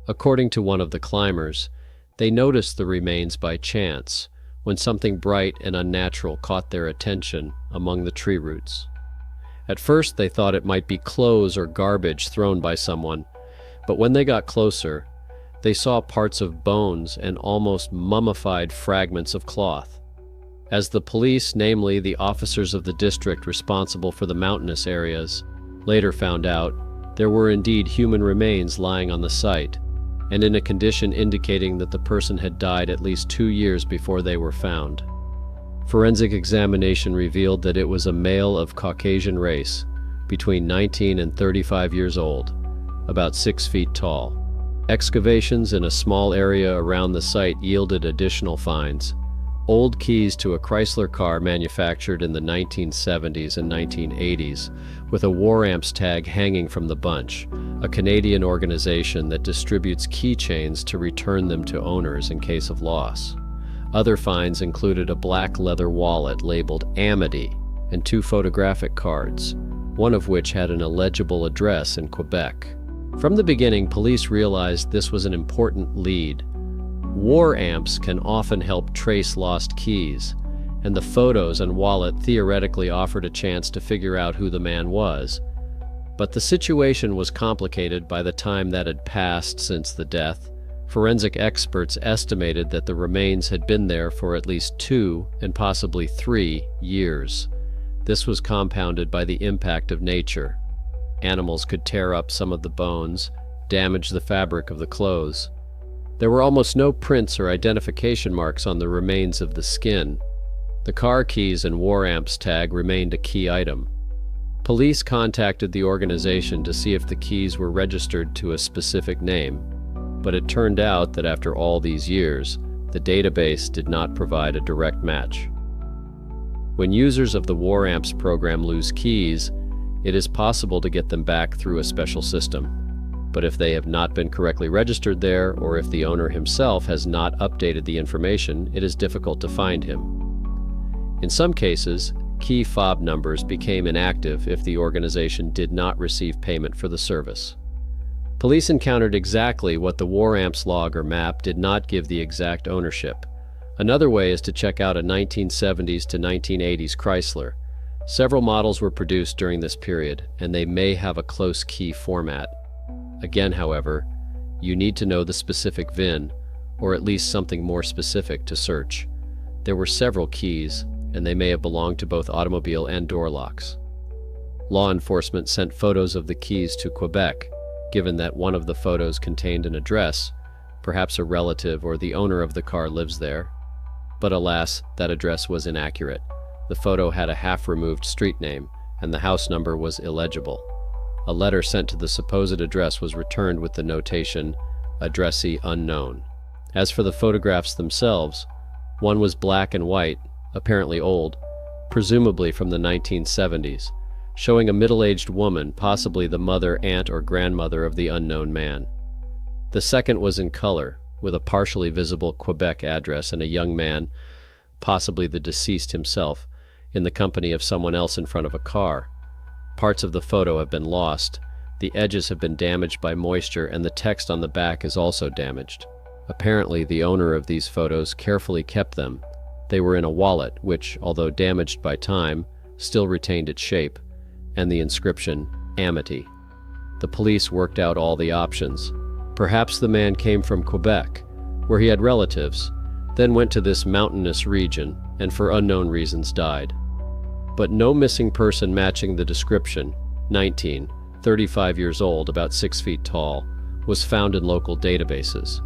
According to one of the climbers, they noticed the remains by chance when something bright and unnatural caught their attention among the tree roots. At first they thought it might be clothes or garbage thrown by someone, But when they got closer, they saw parts of bones and almost mummified fragments of cloth. As the police, namely the officers of the district responsible for the mountainous areas, later found out, there were indeed human remains lying on the site, and in a condition indicating that the person had died at least 2 years before they were found. Forensic examination revealed that it was a male of Caucasian race, between 19 and 35 years old, about 6 feet tall. Excavations in a small area around the site yielded additional finds. Old keys to a Chrysler car manufactured in the 1970s and 1980s, with a War Amps tag hanging from the bunch, a Canadian organization that distributes keychains to return them to owners in case of loss. Other finds included a black leather wallet labeled Amity and 2 photographic cards, one of which had an illegible address in Quebec. From the beginning, police realized this was an important lead. War Amps can often help trace lost keys, and the photos and wallet theoretically offered a chance to figure out who the man was. But the situation was complicated by the time that had passed since the death. Forensic experts estimated that the remains had been there for at least 2 and possibly 3 years. This was compounded by the impact of nature. Animals could tear up some of the bones, damage the fabric of the clothes. There were almost no prints or identification marks on the remains of the skin. The car keys and War Amps tag remained a key item. Police contacted the organization to see if the keys were registered to a specific name, but it turned out that after all these years, the database did not provide a direct match. When users of the War Amps program lose keys, it is possible to get them back through a special system. But if they have not been correctly registered there, or if the owner himself has not updated the information, it is difficult to find him. In some cases, key fob numbers became inactive if the organization did not receive payment for the service. Police encountered exactly what the War Amps log or map did not give the exact ownership. Another way is to check out a 1970s to 1980s Chrysler. Several models were produced during this period, and they may have a close key format. Again, however, you need to know the specific VIN, or at least something more specific to search. There were several keys, and they may have belonged to both automobile and door locks. Law enforcement sent photos of the keys to Quebec, given that one of the photos contained an address, perhaps a relative or the owner of the car lives there. But alas, that address was inaccurate. The photo had a half-removed street name, and the house number was illegible. A letter sent to the supposed address was returned with the notation, "Addressee unknown." As for the photographs themselves, one was black and white, apparently old, presumably from the 1970s, showing a middle-aged woman, possibly the mother, aunt, or grandmother of the unknown man. The second was in color, with a partially visible Quebec address and a young man, possibly the deceased himself, in the company of someone else in front of a car. Parts of the photo have been lost, the edges have been damaged by moisture, and the text on the back is also damaged. Apparently, the owner of these photos carefully kept them. They were in a wallet, which, although damaged by time, still retained its shape, and the inscription, Amity. The police worked out all the options. Perhaps the man came from Quebec, where he had relatives, then went to this mountainous region, and for unknown reasons died. But no missing person matching the description, 19, 35 years old, about 6 feet tall, was found in local databases.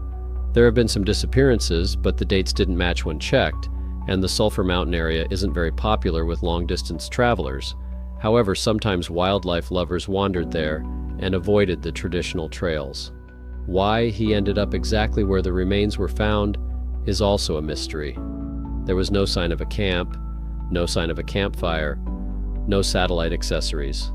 There have been some disappearances, but the dates didn't match when checked, and the Sulphur Mountain area isn't very popular with long-distance travelers. However, sometimes wildlife lovers wandered there and avoided the traditional trails. Why he ended up exactly where the remains were found is also a mystery. There was no sign of a camp, no sign of a campfire, no satellite accessories.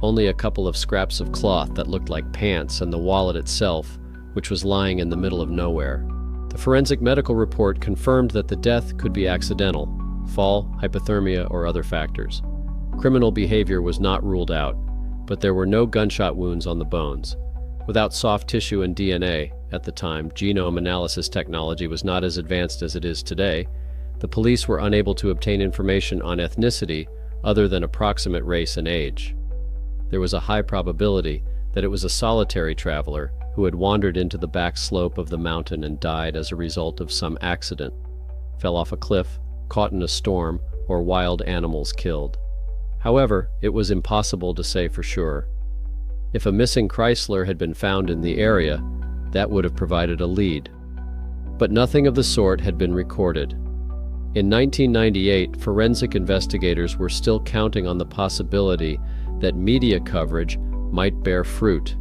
Only a couple of scraps of cloth that looked like pants and the wallet itself, which was lying in the middle of nowhere. The forensic medical report confirmed that the death could be accidental, fall, hypothermia, or other factors. Criminal behavior was not ruled out, but there were no gunshot wounds on the bones. Without soft tissue and DNA, at the time, genome analysis technology was not as advanced as it is today. The police were unable to obtain information on ethnicity other than approximate race and age. There was a high probability that it was a solitary traveler who had wandered into the back slope of the mountain and died as a result of some accident, fell off a cliff, caught in a storm, or wild animals killed. However, it was impossible to say for sure. If a missing Chrysler had been found in the area, that would have provided a lead. But nothing of the sort had been recorded. In 1998, forensic investigators were still counting on the possibility that media coverage might bear fruit.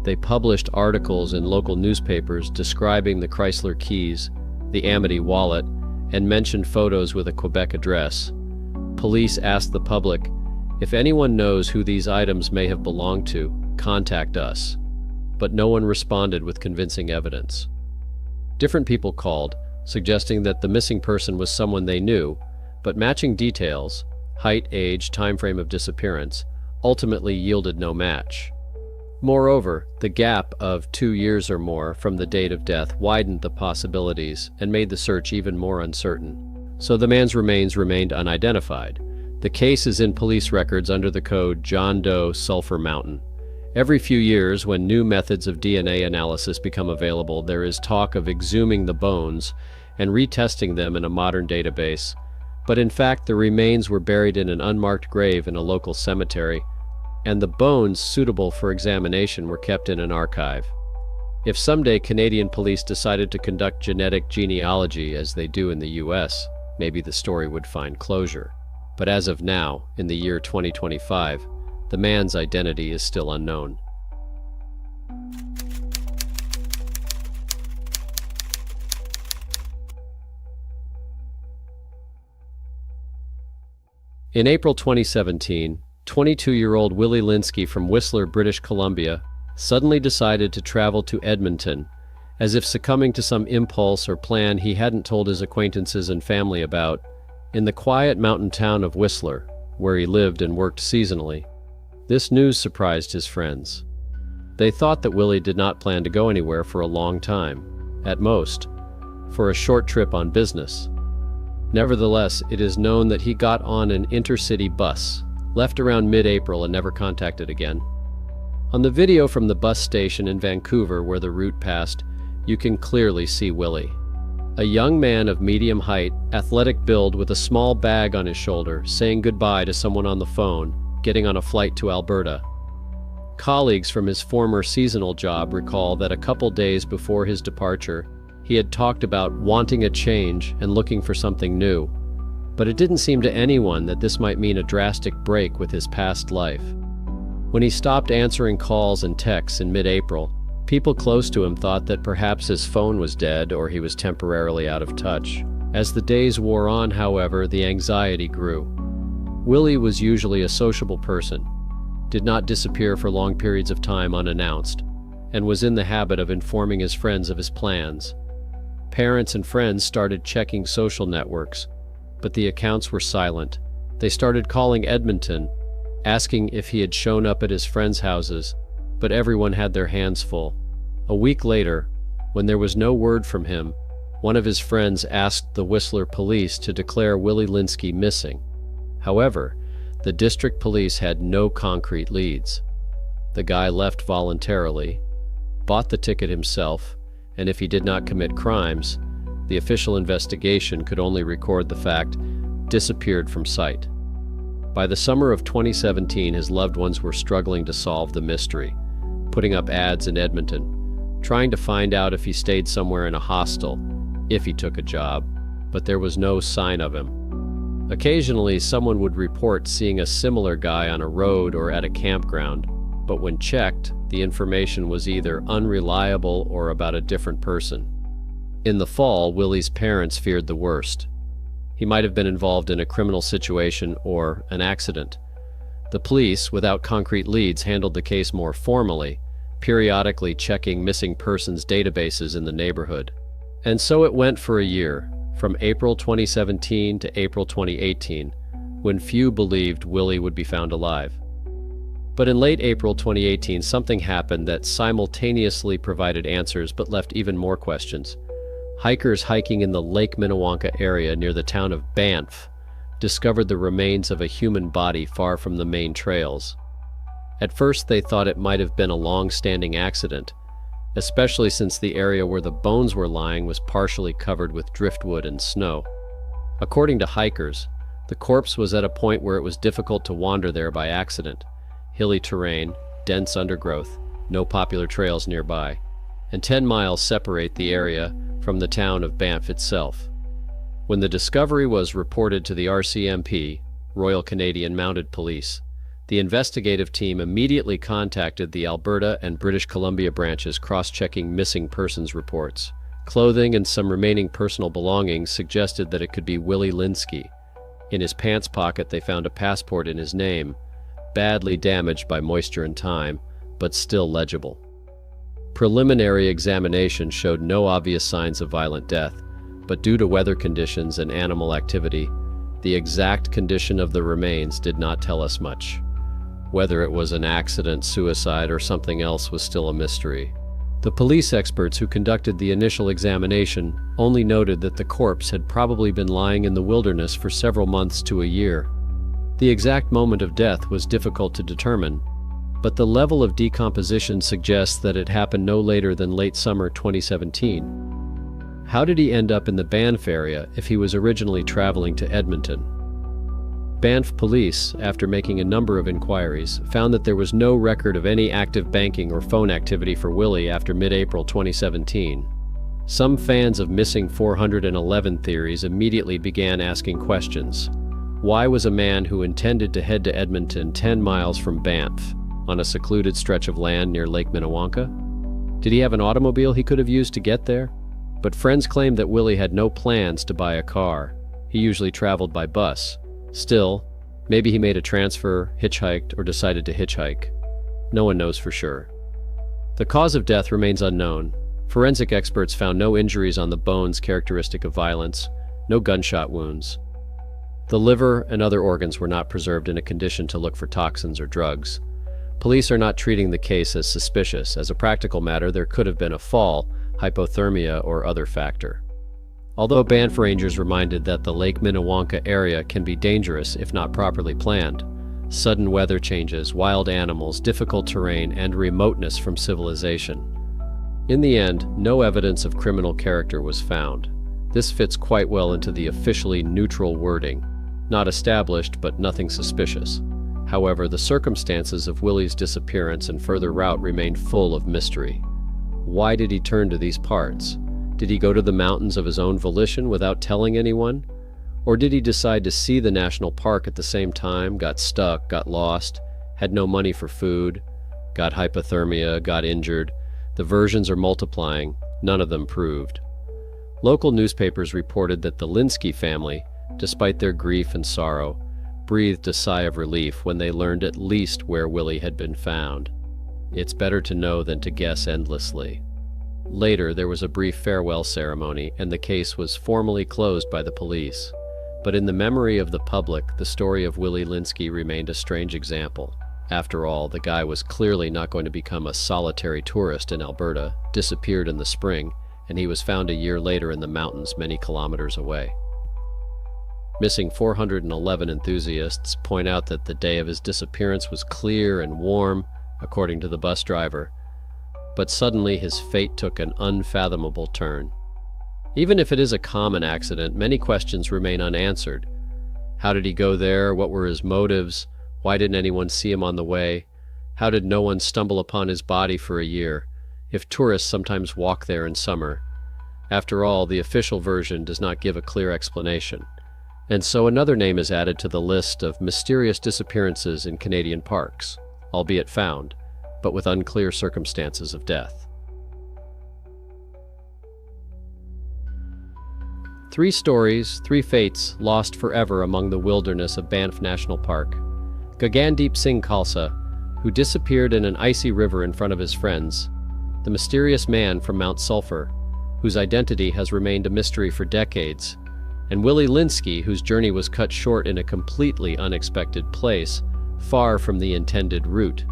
They published articles in local newspapers describing the Chrysler keys, the Amity wallet, and mentioned photos with a Quebec address. Police asked the public, "If anyone knows who these items may have belonged to, contact us." But no one responded with convincing evidence. Different people called, suggesting that the missing person was someone they knew, but matching details, height, age, time frame of disappearance, ultimately yielded no match. Moreover, the gap of 2 years or more from the date of death widened the possibilities and made the search even more uncertain. So the man's remains remained unidentified. The case is in police records under the code John Doe Sulphur Mountain. Every few years, when new methods of DNA analysis become available, there is talk of exhuming the bones and retesting them in a modern database. But in fact, the remains were buried in an unmarked grave in a local cemetery, and the bones suitable for examination were kept in an archive. If someday Canadian police decided to conduct genetic genealogy as they do in the US, maybe the story would find closure. But as of now, in the year 2025, the man's identity is still unknown. In April 2017, 22-year-old Willie Linski from Whistler, British Columbia, suddenly decided to travel to Edmonton, as if succumbing to some impulse or plan he hadn't told his acquaintances and family about. In the quiet mountain town of Whistler, where he lived and worked seasonally, this news surprised his friends. They thought that Willie did not plan to go anywhere for a long time, at most, for a short trip on business. Nevertheless, it is known that he got on an intercity bus, left around mid-April and never contacted again. On the video from the bus station in Vancouver where the route passed, you can clearly see Willie. A young man of medium height, athletic build with a small bag on his shoulder, saying goodbye to someone on the phone, getting on a flight to Alberta. Colleagues from his former seasonal job recall that a couple days before his departure, he had talked about wanting a change and looking for something new. But it didn't seem to anyone that this might mean a drastic break with his past life. When he stopped answering calls and texts in mid-April, people close to him thought that perhaps his phone was dead or he was temporarily out of touch. As the days wore on, however, the anxiety grew. Willie was usually a sociable person, did not disappear for long periods of time unannounced, and was in the habit of informing his friends of his plans. Parents and friends started checking social networks, but the accounts were silent. They started calling Edmonton, asking if he had shown up at his friends' houses, but everyone had their hands full. A week later, when there was no word from him, one of his friends asked the Whistler police to declare Willie Linski missing. However, the district police had no concrete leads. The guy left voluntarily, bought the ticket himself, and if he did not commit crimes, the official investigation could only record the fact disappeared from sight. By the summer of 2017, his loved ones were struggling to solve the mystery, putting up ads in Edmonton, trying to find out if he stayed somewhere in a hostel, if he took a job, but there was no sign of him. Occasionally, someone would report seeing a similar guy on a road or at a campground, but when checked, the information was either unreliable or about a different person. In the fall, Willie's parents feared the worst. He might have been involved in a criminal situation or an accident. The police, without concrete leads, handled the case more formally, periodically checking missing persons databases in the neighborhood. And so it went for a year, from April 2017 to April 2018, when few believed Willie would be found alive. But in late April 2018, something happened that simultaneously provided answers but left even more questions. Hikers hiking in the Lake Minnewanka area near the town of Banff discovered the remains of a human body far from the main trails. At first they thought it might have been a long-standing accident, especially since the area where the bones were lying was partially covered with driftwood and snow. According to hikers, the corpse was at a point where it was difficult to wander there by accident. Hilly terrain, dense undergrowth, no popular trails nearby, and 10 miles separate the area from the town of Banff itself. When the discovery was reported to the RCMP, Royal Canadian Mounted Police, the investigative team immediately contacted the Alberta and British Columbia branches, cross-checking missing persons reports. Clothing and some remaining personal belongings suggested that it could be Willie Linski. In his pants pocket they found a passport in his name, badly damaged by moisture and time, but still legible. Preliminary examination showed no obvious signs of violent death, but due to weather conditions and animal activity, the exact condition of the remains did not tell us much. Whether it was an accident, suicide, or something else was still a mystery. The police experts who conducted the initial examination only noted that the corpse had probably been lying in the wilderness for several months to a year. The exact moment of death was difficult to determine, but the level of decomposition suggests that it happened no later than late summer 2017. How did he end up in the Banff area if he was originally traveling to Edmonton? Banff police, after making a number of inquiries, found that there was no record of any active banking or phone activity for Willie after mid-April 2017. Some fans of Missing 411 theories immediately began asking questions. Why was a man who intended to head to Edmonton 10 miles from Banff, on a secluded stretch of land near Lake Minnewanka? Did he have an automobile he could have used to get there? But friends claimed that Willie had no plans to buy a car. He usually traveled by bus. Still, maybe he made a transfer, hitchhiked, or decided to hitchhike. No one knows for sure. The cause of death remains unknown. Forensic experts found no injuries on the bones characteristic of violence, no gunshot wounds. The liver and other organs were not preserved in a condition to look for toxins or drugs. Police are not treating the case as suspicious. As a practical matter, there could have been a fall, hypothermia, or other factor. Although Banff Rangers reminded that the Lake Minnewanka area can be dangerous if not properly planned. Sudden weather changes, wild animals, difficult terrain, and remoteness from civilization. In the end, no evidence of criminal character was found. This fits quite well into the officially neutral wording. Not established, but nothing suspicious. However, the circumstances of Willie's disappearance and further route remain full of mystery. Why did he turn to these parts? Did he go to the mountains of his own volition without telling anyone? Or did he decide to see the national park at the same time, got stuck, got lost, had no money for food, got hypothermia, got injured? The versions are multiplying, none of them proved. Local newspapers reported that the Linski family, despite their grief and sorrow, breathed a sigh of relief when they learned at least where Willie had been found. It's better to know than to guess endlessly. Later, there was a brief farewell ceremony, and the case was formally closed by the police. But in the memory of the public, the story of Willie Linski remained a strange example. After all, the guy was clearly not going to become a solitary tourist in Alberta, disappeared in the spring, and he was found a year later in the mountains many kilometers away. Missing 411 enthusiasts point out that the day of his disappearance was clear and warm, according to the bus driver. But suddenly his fate took an unfathomable turn. Even if it is a common accident, many questions remain unanswered. How did he go there? What were his motives? Why didn't anyone see him on the way? How did no one stumble upon his body for a year, if tourists sometimes walk there in summer? After all, the official version does not give a clear explanation. And so another name is added to the list of mysterious disappearances in Canadian parks, albeit found, but with unclear circumstances of death. 3 stories, 3 fates lost forever among the wilderness of Banff National Park. Gagandeep Singh Khalsa, who disappeared in an icy river in front of his friends. The mysterious man from Mount Sulphur, whose identity has remained a mystery for decades. And Willie Linski, whose journey was cut short in a completely unexpected place, far from the intended route.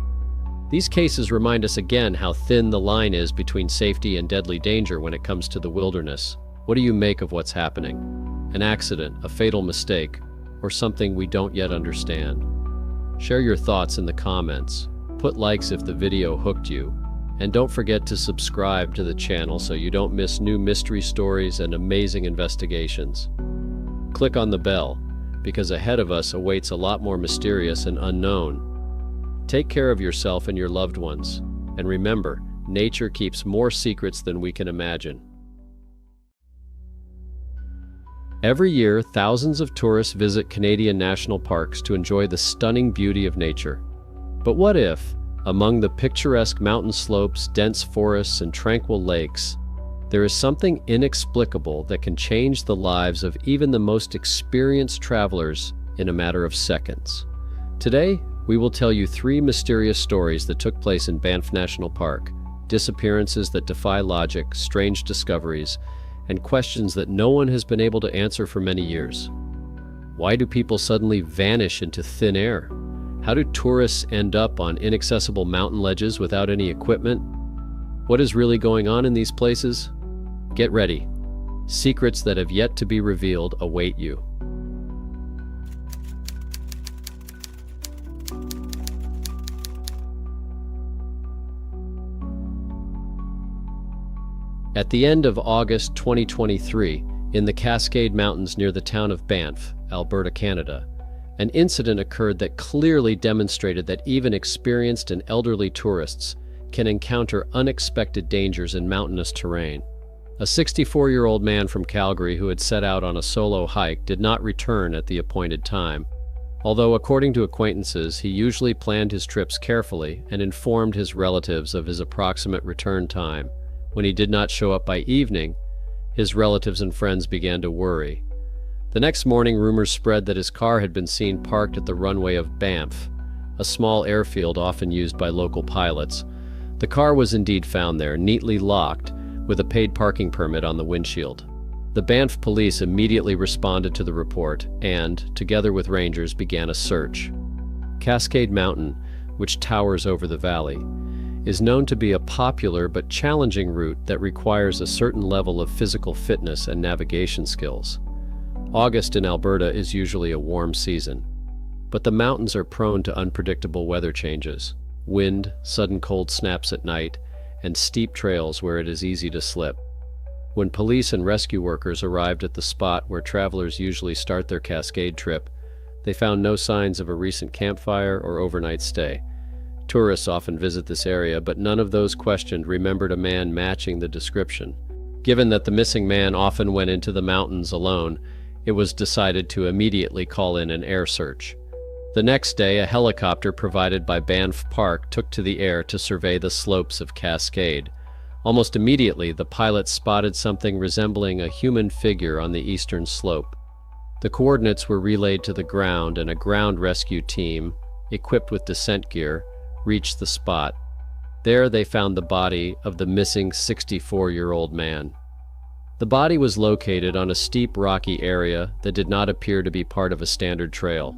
These cases remind us again how thin the line is between safety and deadly danger when it comes to the wilderness. What do you make of what's happening? An accident, a fatal mistake, or something we don't yet understand? Share your thoughts in the comments. Put likes if the video hooked you. And don't forget to subscribe to the channel so you don't miss new mystery stories and amazing investigations. Click on the bell, because ahead of us awaits a lot more mysterious and unknown. Take care of yourself and your loved ones. And remember, nature keeps more secrets than we can imagine. Every year, thousands of tourists visit Canadian national parks to enjoy the stunning beauty of nature. But what if, among the picturesque mountain slopes, dense forests, and tranquil lakes, there is something inexplicable that can change the lives of even the most experienced travelers in a matter of seconds? Today, we will tell you 3 mysterious stories that took place in Banff National Park, disappearances that defy logic, strange discoveries, and questions that no one has been able to answer for many years. Why do people suddenly vanish into thin air? How do tourists end up on inaccessible mountain ledges without any equipment? What is really going on in these places? Get ready. Secrets that have yet to be revealed await you. At the end of August 2023, in the Cascade Mountains near the town of Banff, Alberta, Canada, an incident occurred that clearly demonstrated that even experienced and elderly tourists can encounter unexpected dangers in mountainous terrain. A 64-year-old man from Calgary who had set out on a solo hike did not return at the appointed time. Although, according to acquaintances, he usually planned his trips carefully and informed his relatives of his approximate return time. When he did not show up by evening, his relatives and friends began to worry. The next morning, rumors spread that his car had been seen parked at the runway of Banff, a small airfield often used by local pilots. The car was indeed found there, neatly locked, with a paid parking permit on the windshield. The Banff police immediately responded to the report and, together with rangers, began a search. Cascade Mountain, which towers over the valley, is known to be a popular but challenging route that requires a certain level of physical fitness and navigation skills. August in Alberta is usually a warm season, but the mountains are prone to unpredictable weather changes, wind, sudden cold snaps at night, and steep trails where it is easy to slip. When police and rescue workers arrived at the spot where travelers usually start their Cascade trip, they found no signs of a recent campfire or overnight stay. Tourists often visit this area, but none of those questioned remembered a man matching the description. Given that the missing man often went into the mountains alone, it was decided to immediately call in an air search. The next day, a helicopter provided by Banff Park took to the air to survey the slopes of Cascade. Almost immediately, the pilots spotted something resembling a human figure on the eastern slope. The coordinates were relayed to the ground, and a ground rescue team, equipped with descent gear, reached the spot. There they found the body of the missing 64-year-old man. The body was located on a steep rocky area that did not appear to be part of a standard trail.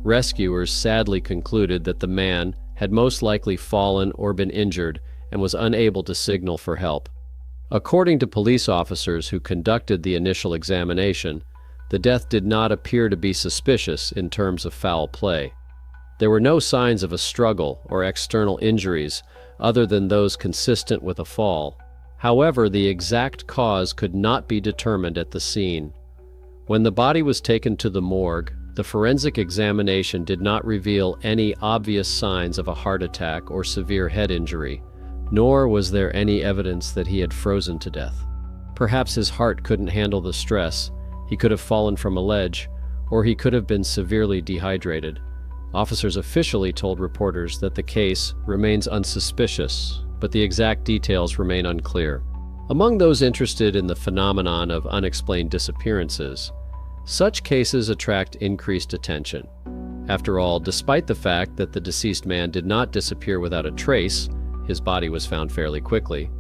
Rescuers sadly concluded that the man had most likely fallen or been injured and was unable to signal for help. According to police officers who conducted the initial examination, the death did not appear to be suspicious in terms of foul play. There were no signs of a struggle or external injuries other than those consistent with a fall. However, the exact cause could not be determined at the scene. When the body was taken to the morgue, the forensic examination did not reveal any obvious signs of a heart attack or severe head injury, nor was there any evidence that he had frozen to death. Perhaps his heart couldn't handle the stress, he could have fallen from a ledge, or he could have been severely dehydrated. Officers officially told reporters that the case remains unsuspicious, but the exact details remain unclear. Among those interested in the phenomenon of unexplained disappearances, such cases attract increased attention. After all, despite the fact that the deceased man did not disappear without a trace, his body was found fairly quickly,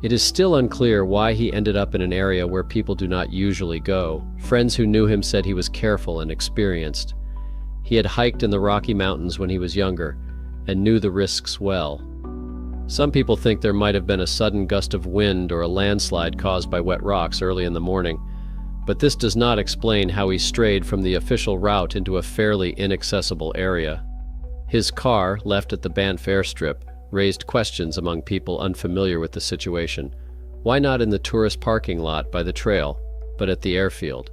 it is still unclear why he ended up in an area where people do not usually go. Friends who knew him said he was careful and experienced. He had hiked in the Rocky Mountains when he was younger and knew the risks well. Some people think there might have been a sudden gust of wind or a landslide caused by wet rocks early in the morning, but this does not explain how he strayed from the official route into a fairly inaccessible area. His car, left at the Banff airstrip, raised questions among people unfamiliar with the situation. Why not in the tourist parking lot by the trail, but at the airfield?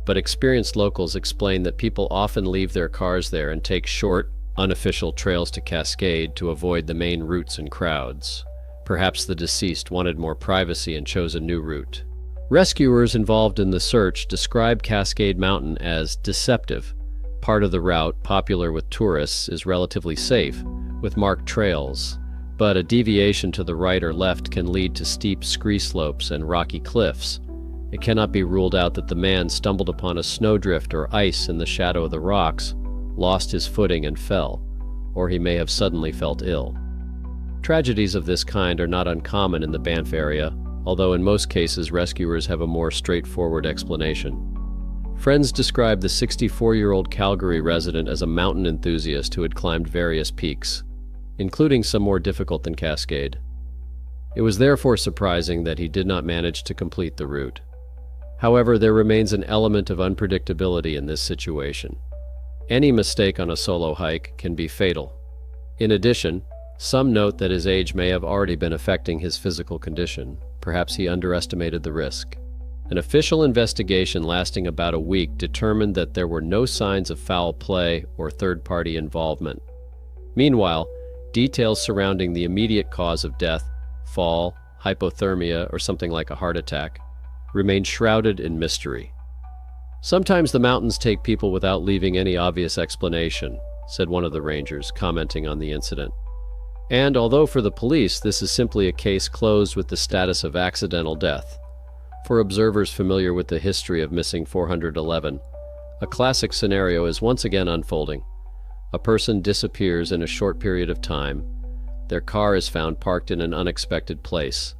But experienced locals explain that people often leave their cars there and take short, unofficial trails to Cascade to avoid the main routes and crowds. Perhaps the deceased wanted more privacy and chose a new route. Rescuers involved in the search describe Cascade Mountain as deceptive. Part of the route, popular with tourists, is relatively safe, with marked trails, but a deviation to the right or left can lead to steep scree slopes and rocky cliffs. It cannot be ruled out that the man stumbled upon a snowdrift or ice in the shadow of the rocks, lost his footing and fell, or he may have suddenly felt ill. Tragedies of this kind are not uncommon in the Banff area, although in most cases rescuers have a more straightforward explanation. Friends described the 64-year-old Calgary resident as a mountain enthusiast who had climbed various peaks, including some more difficult than Cascade. It was therefore surprising that he did not manage to complete the route. However, there remains an element of unpredictability in this situation. Any mistake on a solo hike can be fatal. In addition, some note that his age may have already been affecting his physical condition. Perhaps he underestimated the risk. An official investigation lasting about a week determined that there were no signs of foul play or third-party involvement. Meanwhile, details surrounding the immediate cause of death, fall, hypothermia, or something like a heart attack, remain shrouded in mystery. "Sometimes the mountains take people without leaving any obvious explanation," said one of the rangers, commenting on the incident. And although for the police this is simply a case closed with the status of accidental death, for observers familiar with the history of Missing 411, a classic scenario is once again unfolding. A person disappears in a short period of time, their car is found parked in an unexpected place,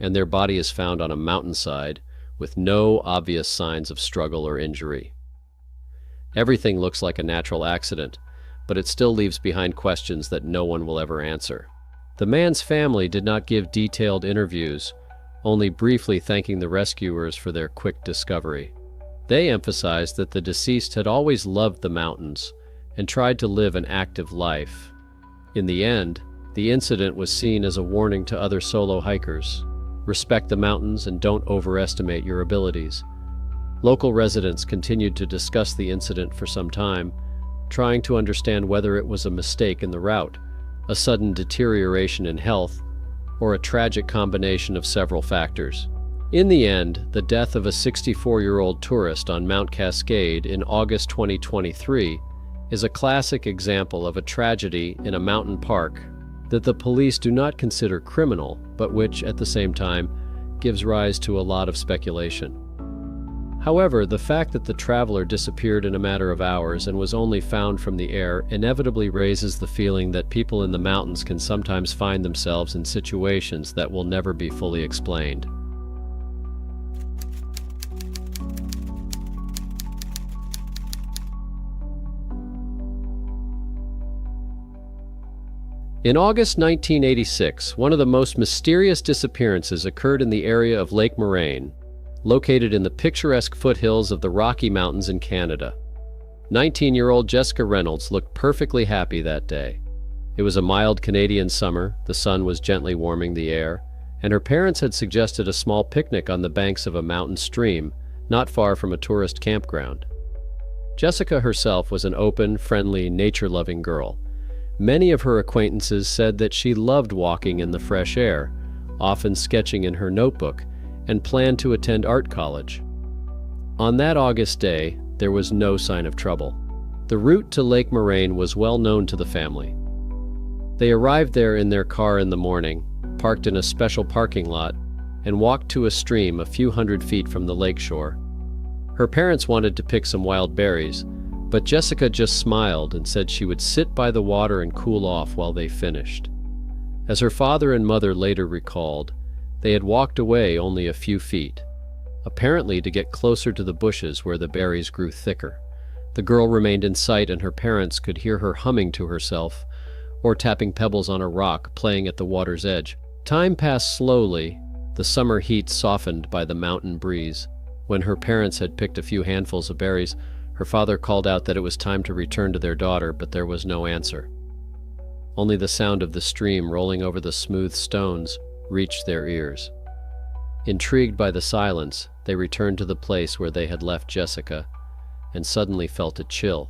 and their body is found on a mountainside with no obvious signs of struggle or injury. Everything looks like a natural accident, but it still leaves behind questions that no one will ever answer. The man's family did not give detailed interviews, only briefly thanking the rescuers for their quick discovery. They emphasized that the deceased had always loved the mountains and tried to live an active life. In the end, the incident was seen as a warning to other solo hikers. Respect the mountains and don't overestimate your abilities. Local residents continued to discuss the incident for some time, trying to understand whether it was a mistake in the route, a sudden deterioration in health, or a tragic combination of several factors. In the end, the death of a 64-year-old tourist on Mount Cascade in August 2023 is a classic example of a tragedy in a mountain park that the police do not consider criminal, but which, at the same time, gives rise to a lot of speculation. However, the fact that the traveler disappeared in a matter of hours and was only found from the air inevitably raises the feeling that people in the mountains can sometimes find themselves in situations that will never be fully explained. In August 1986, one of the most mysterious disappearances occurred in the area of Lake Moraine, located in the picturesque foothills of the Rocky Mountains in Canada. 19-year-old Jessica Reynolds looked perfectly happy that day. It was a mild Canadian summer, the sun was gently warming the air, and her parents had suggested a small picnic on the banks of a mountain stream, not far from a tourist campground. Jessica herself was an open, friendly, nature-loving girl. Many of her acquaintances said that she loved walking in the fresh air, often sketching in her notebook, and planned to attend art college. On that August day, there was no sign of trouble. The route to Lake Moraine was well known to the family. They arrived there in their car in the morning, parked in a special parking lot, and walked to a stream a few hundred feet from the lakeshore. Her parents wanted to pick some wild berries, but Jessica just smiled and said she would sit by the water and cool off while they finished. As her father and mother later recalled, they had walked away only a few feet, apparently to get closer to the bushes where the berries grew thicker. The girl remained in sight and her parents could hear her humming to herself or tapping pebbles on a rock, playing at the water's edge. Time passed slowly, the summer heat softened by the mountain breeze. When her parents had picked a few handfuls of berries, her father called out that it was time to return to their daughter, but there was no answer. Only the sound of the stream rolling over the smooth stones reached their ears. Intrigued by the silence, they returned to the place where they had left Jessica and suddenly felt a chill.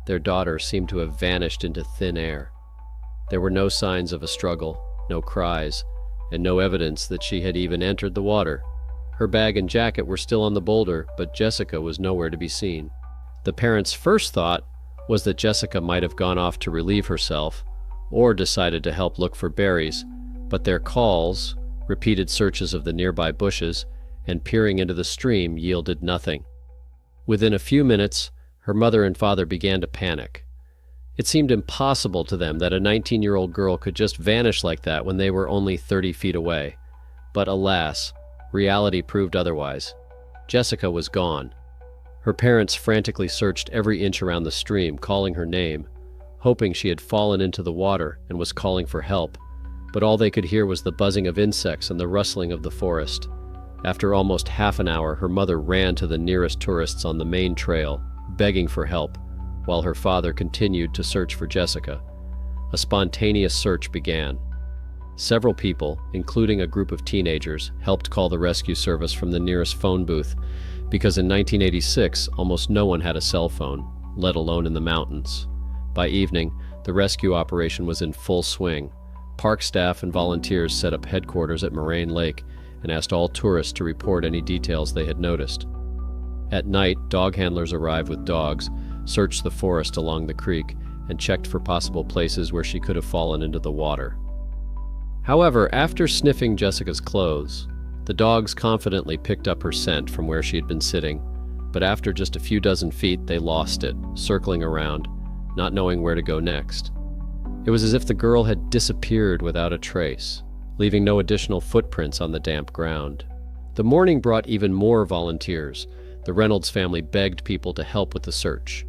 Their daughter seemed to have vanished into thin air. There were no signs of a struggle, no cries, and no evidence that she had even entered the water. Her bag and jacket were still on the boulder, but Jessica was nowhere to be seen. The parents' first thought was that Jessica might have gone off to relieve herself or decided to help look for berries, but their calls, repeated searches of the nearby bushes, and peering into the stream yielded nothing. Within a few minutes, her mother and father began to panic. It seemed impossible to them that a 19-year-old girl could just vanish like that when they were only 30 feet away. But alas, reality proved otherwise. Jessica was gone. Her parents frantically searched every inch around the stream, calling her name, hoping she had fallen into the water and was calling for help. But all they could hear was the buzzing of insects and the rustling of the forest. After almost half an hour, her mother ran to the nearest tourists on the main trail, begging for help, while her father continued to search for Jessica. A spontaneous search began. Several people, including a group of teenagers, helped call the rescue service from the nearest phone booth, because in 1986, almost no one had a cell phone, let alone in the mountains. By evening, the rescue operation was in full swing. Park staff and volunteers set up headquarters at Moraine Lake and asked all tourists to report any details they had noticed. At night, dog handlers arrived with dogs, searched the forest along the creek, and checked for possible places where she could have fallen into the water. However, after sniffing Jessica's clothes, the dogs confidently picked up her scent from where she had been sitting, but after just a few dozen feet, they lost it, circling around, not knowing where to go next. It was as if the girl had disappeared without a trace, leaving no additional footprints on the damp ground. The morning brought even more volunteers. The Reynolds family begged people to help with the search.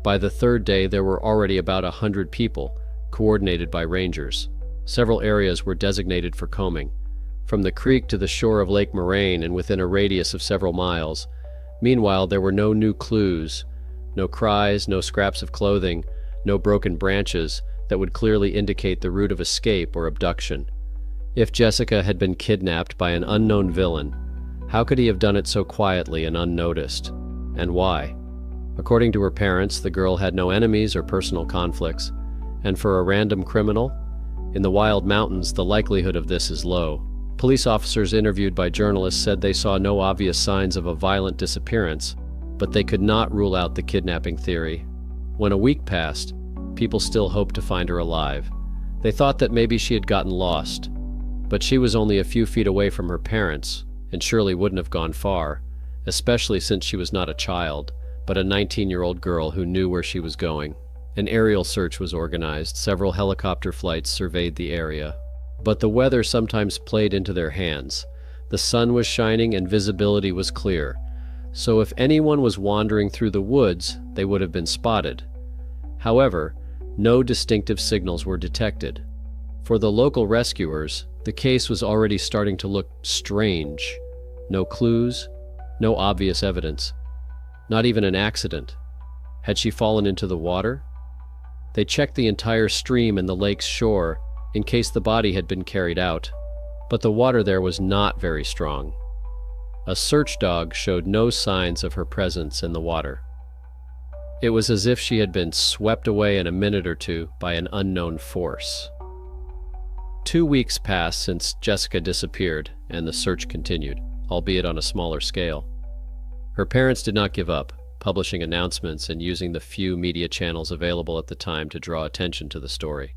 By the third day, there were already about 100 people, coordinated by rangers. Several areas were designated for combing, from the creek to the shore of Lake Moraine and within a radius of several miles. Meanwhile, there were no new clues, no cries, no scraps of clothing, no broken branches that would clearly indicate the route of escape or abduction. If Jessica had been kidnapped by an unknown villain, how could he have done it so quietly and unnoticed? And why? According to her parents, the girl had no enemies or personal conflicts, and for a random criminal, in the wild mountains, the likelihood of this is low. Police officers interviewed by journalists said they saw no obvious signs of a violent disappearance, but they could not rule out the kidnapping theory. When a week passed, people still hoped to find her alive. They thought that maybe she had gotten lost, but she was only a few feet away from her parents, and surely wouldn't have gone far, especially since she was not a child, but a 19-year-old girl who knew where she was going. An aerial search was organized. Several helicopter flights surveyed the area. But the weather sometimes played into their hands. The sun was shining and visibility was clear, so if anyone was wandering through the woods, they would have been spotted. However, no distinctive signals were detected. For the local rescuers, the case was already starting to look strange. No clues, no obvious evidence. Not even an accident. Had she fallen into the water? They checked the entire stream and the lake's shore in case the body had been carried out, but the water there was not very strong. A search dog showed no signs of her presence in the water. It was as if she had been swept away in a minute or two by an unknown force. 2 weeks passed since Jessica disappeared, and the search continued, albeit on a smaller scale. Her parents did not give up, publishing announcements and using the few media channels available at the time to draw attention to the story.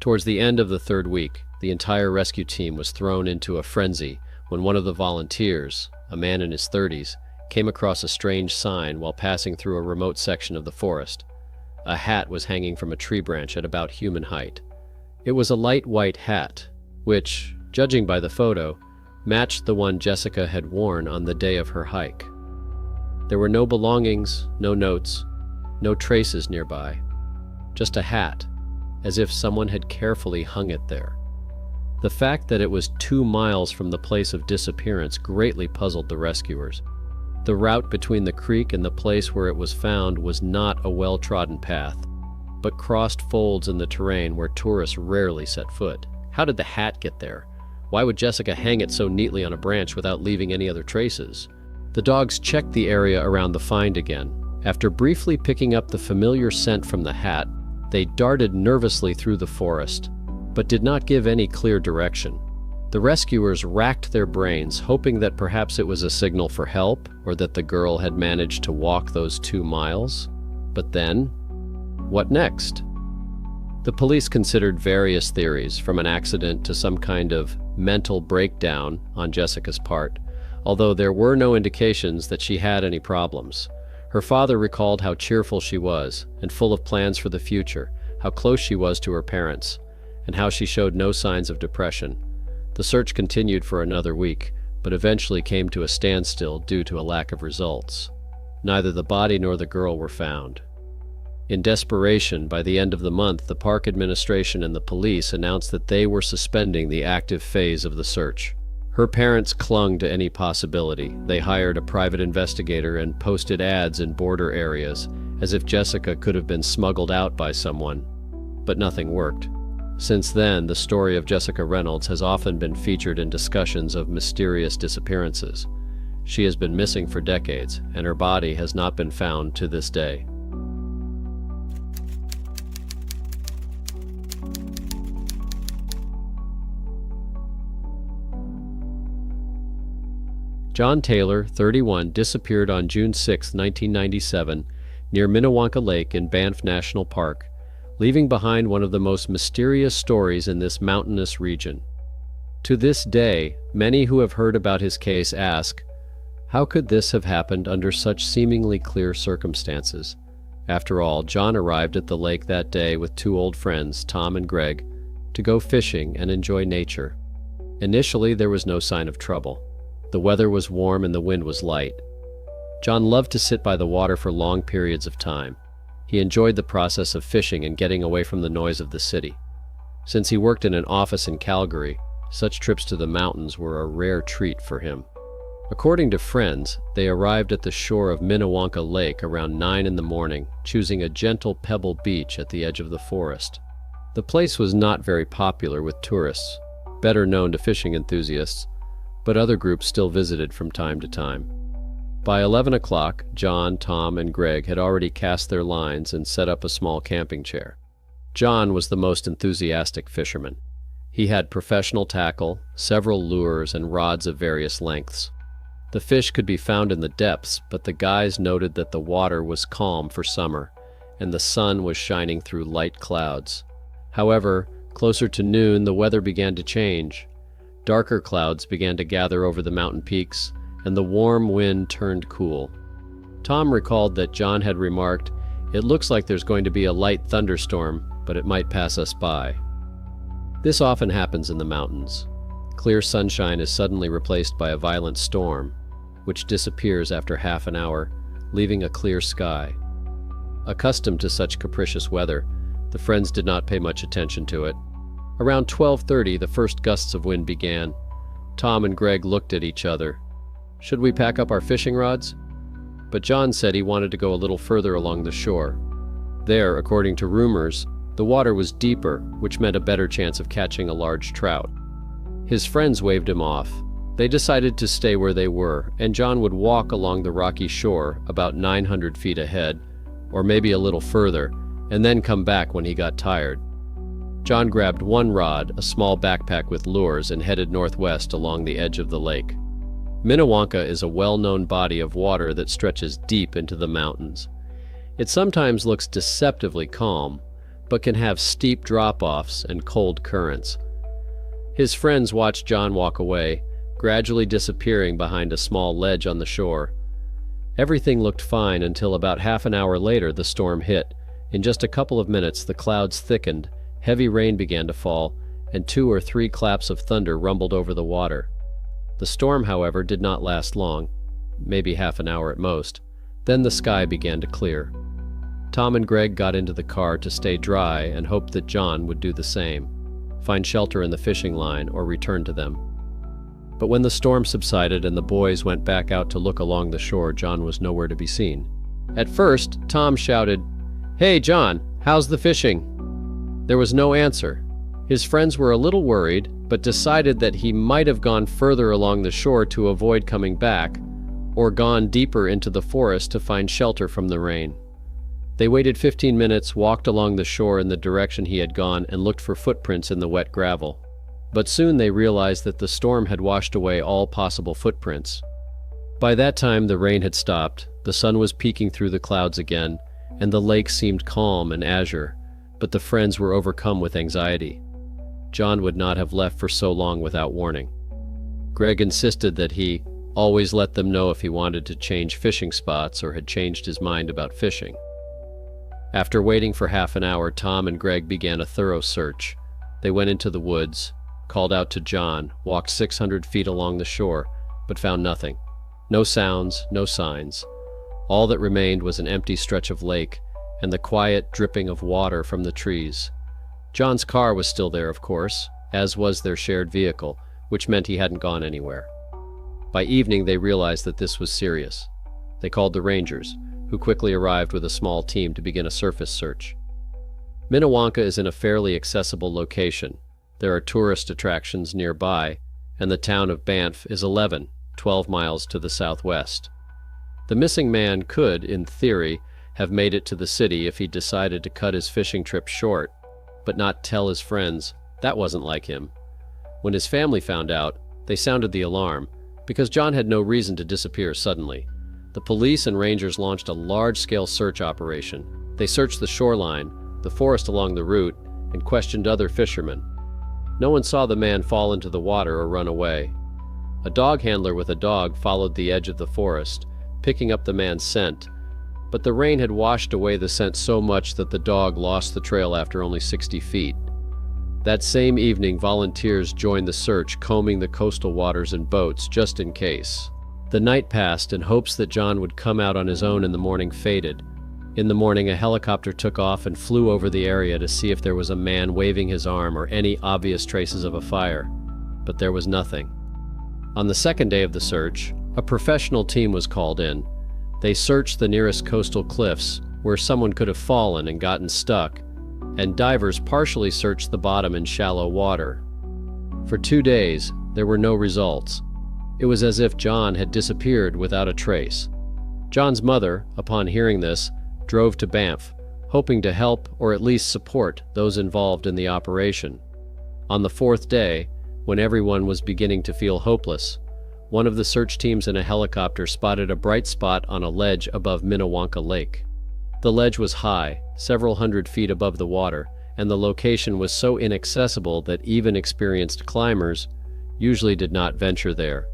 Towards the end of the third week, the entire rescue team was thrown into a frenzy when one of the volunteers, a man in his 30s, came across a strange sign while passing through a remote section of the forest. A hat was hanging from a tree branch at about human height. It was a light white hat, which, judging by the photo, matched the one Jessica had worn on the day of her hike. There were no belongings, no notes, no traces nearby. Just a hat, as if someone had carefully hung it there. The fact that it was 2 miles from the place of disappearance greatly puzzled the rescuers. The route between the creek and the place where it was found was not a well-trodden path. but crossed folds in the terrain where tourists rarely set foot. How did the hat get there? Why would Jessica hang it so neatly on a branch without leaving any other traces? The dogs checked the area around the find again. After briefly picking up the familiar scent from the hat, they darted nervously through the forest, but did not give any clear direction. The rescuers racked their brains, hoping that perhaps it was a signal for help or that the girl had managed to walk those 2 miles. But then, what next? The police considered various theories, from an accident to some kind of mental breakdown on Jessica's part, although there were no indications that she had any problems. Her father recalled how cheerful she was and full of plans for the future, how close she was to her parents, and how she showed no signs of depression. The search continued for another week, but eventually came to a standstill due to a lack of results. Neither the body nor the girl were found. In desperation, by the end of the month, the park administration and the police announced that they were suspending the active phase of the search. Her parents clung to any possibility. They hired a private investigator and posted ads in border areas, as if Jessica could have been smuggled out by someone. But nothing worked. Since then, the story of Jessica Reynolds has often been featured in discussions of mysterious disappearances. She has been missing for decades, and her body has not been found to this day. John Taylor, 31, disappeared on June 6, 1997, near Minnewanka Lake in Banff National Park, leaving behind one of the most mysterious stories in this mountainous region. To this day, many who have heard about his case ask, how could this have happened under such seemingly clear circumstances? After all, John arrived at the lake that day with 2 old friends, Tom and Greg, to go fishing and enjoy nature. Initially, there was no sign of trouble. The weather was warm and the wind was light. John loved to sit by the water for long periods of time. He enjoyed the process of fishing and getting away from the noise of the city. Since he worked in an office in Calgary, such trips to the mountains were a rare treat for him. According to friends, they arrived at the shore of Minnewanka Lake around 9 in the morning, choosing a gentle pebble beach at the edge of the forest. The place was not very popular with tourists, better known to fishing enthusiasts, but other groups still visited from time to time. By 11 o'clock, John, Tom, and Greg had already cast their lines and set up a small camping chair. John was the most enthusiastic fisherman. He had professional tackle, several lures, and rods of various lengths. The fish could be found in the depths, but the guys noted that the water was calm for summer, and the sun was shining through light clouds. However, closer to noon, the weather began to change. Darker clouds began to gather over the mountain peaks, and the warm wind turned cool. Tom recalled that John had remarked, "It looks like there's going to be a light thunderstorm, but it might pass us by." This often happens in the mountains. Clear sunshine is suddenly replaced by a violent storm, which disappears after half an hour, leaving a clear sky. Accustomed to such capricious weather, the friends did not pay much attention to it. Around 12:30, the first gusts of wind began. Tom and Greg looked at each other. Should we pack up our fishing rods? But John said he wanted to go a little further along the shore. There, according to rumors, the water was deeper, which meant a better chance of catching a large trout. His friends waved him off. They decided to stay where they were, and John would walk along the rocky shore about 900 feet ahead, or maybe a little further, and then come back when he got tired. John grabbed one rod, a small backpack with lures, and headed northwest along the edge of the lake. Minnewanka is a well-known body of water that stretches deep into the mountains. It sometimes looks deceptively calm, but can have steep drop-offs and cold currents. His friends watched John walk away, gradually disappearing behind a small ledge on the shore. Everything looked fine until about half an hour later the storm hit. In just a couple of minutes the clouds thickened, heavy rain began to fall, and 2 or 3 claps of thunder rumbled over the water. The storm, however, did not last long, maybe half an hour at most. Then the sky began to clear. Tom and Greg got into the car to stay dry and hoped that John would do the same, find shelter in the fishing line or return to them. But when the storm subsided and the boys went back out to look along the shore, John was nowhere to be seen. At first, Tom shouted, "Hey, John, "How's the fishing?" There was no answer. His friends were a little worried, but decided that he might have gone further along the shore to avoid coming back, or gone deeper into the forest to find shelter from the rain. They waited 15 minutes, walked along the shore in the direction he had gone, and looked for footprints in the wet gravel. But soon they realized that the storm had washed away all possible footprints. By that time, the rain had stopped, the sun was peeking through the clouds again, and the lake seemed calm and azure, but the friends were overcome with anxiety. John would not have left for so long without warning. Greg insisted that he always let them know if he wanted to change fishing spots or had changed his mind about fishing. After waiting for half an hour, Tom and Greg began a thorough search. They went into the woods, called out to John, walked 600 feet along the shore, but found nothing. No sounds, no signs. All that remained was an empty stretch of lake and the quiet dripping of water from the trees. John's car was still there, of course, as was their shared vehicle, which meant he hadn't gone anywhere. By evening, they realized that this was serious. They called the Rangers, who quickly arrived with a small team to begin a surface search. Minnewanka is in a fairly accessible location. There are tourist attractions nearby, and the town of Banff is 12 miles to the southwest. The missing man could, in theory, have made it to the city if he decided to cut his fishing trip short, but not tell his friends. That wasn't like him. When his family found out, they sounded the alarm, because John had no reason to disappear suddenly. The police and rangers launched a large-scale search operation. They searched the shoreline, the forest along the route, and questioned other fishermen. No one saw the man fall into the water or run away. A dog handler with a dog followed the edge of the forest, picking up the man's scent, but the rain had washed away the scent so much that the dog lost the trail after only 60 feet. That same evening, volunteers joined the search, combing the coastal waters in boats just in case. The night passed, and hopes that John would come out on his own in the morning faded. In the morning, a helicopter took off and flew over the area to see if there was a man waving his arm or any obvious traces of a fire, but there was nothing. On the second day of the search, a professional team was called in. They searched the nearest coastal cliffs, where someone could have fallen and gotten stuck, and divers partially searched the bottom in shallow water. For 2 days, there were no results. It was as if John had disappeared without a trace. John's mother, upon hearing this, drove to Banff, hoping to help or at least support those involved in the operation. On the 4th day, when everyone was beginning to feel hopeless, one of the search teams in a helicopter spotted a bright spot on a ledge above Minnewanka Lake. The ledge was high, several hundred feet above the water, and the location was so inaccessible that even experienced climbers usually did not venture there.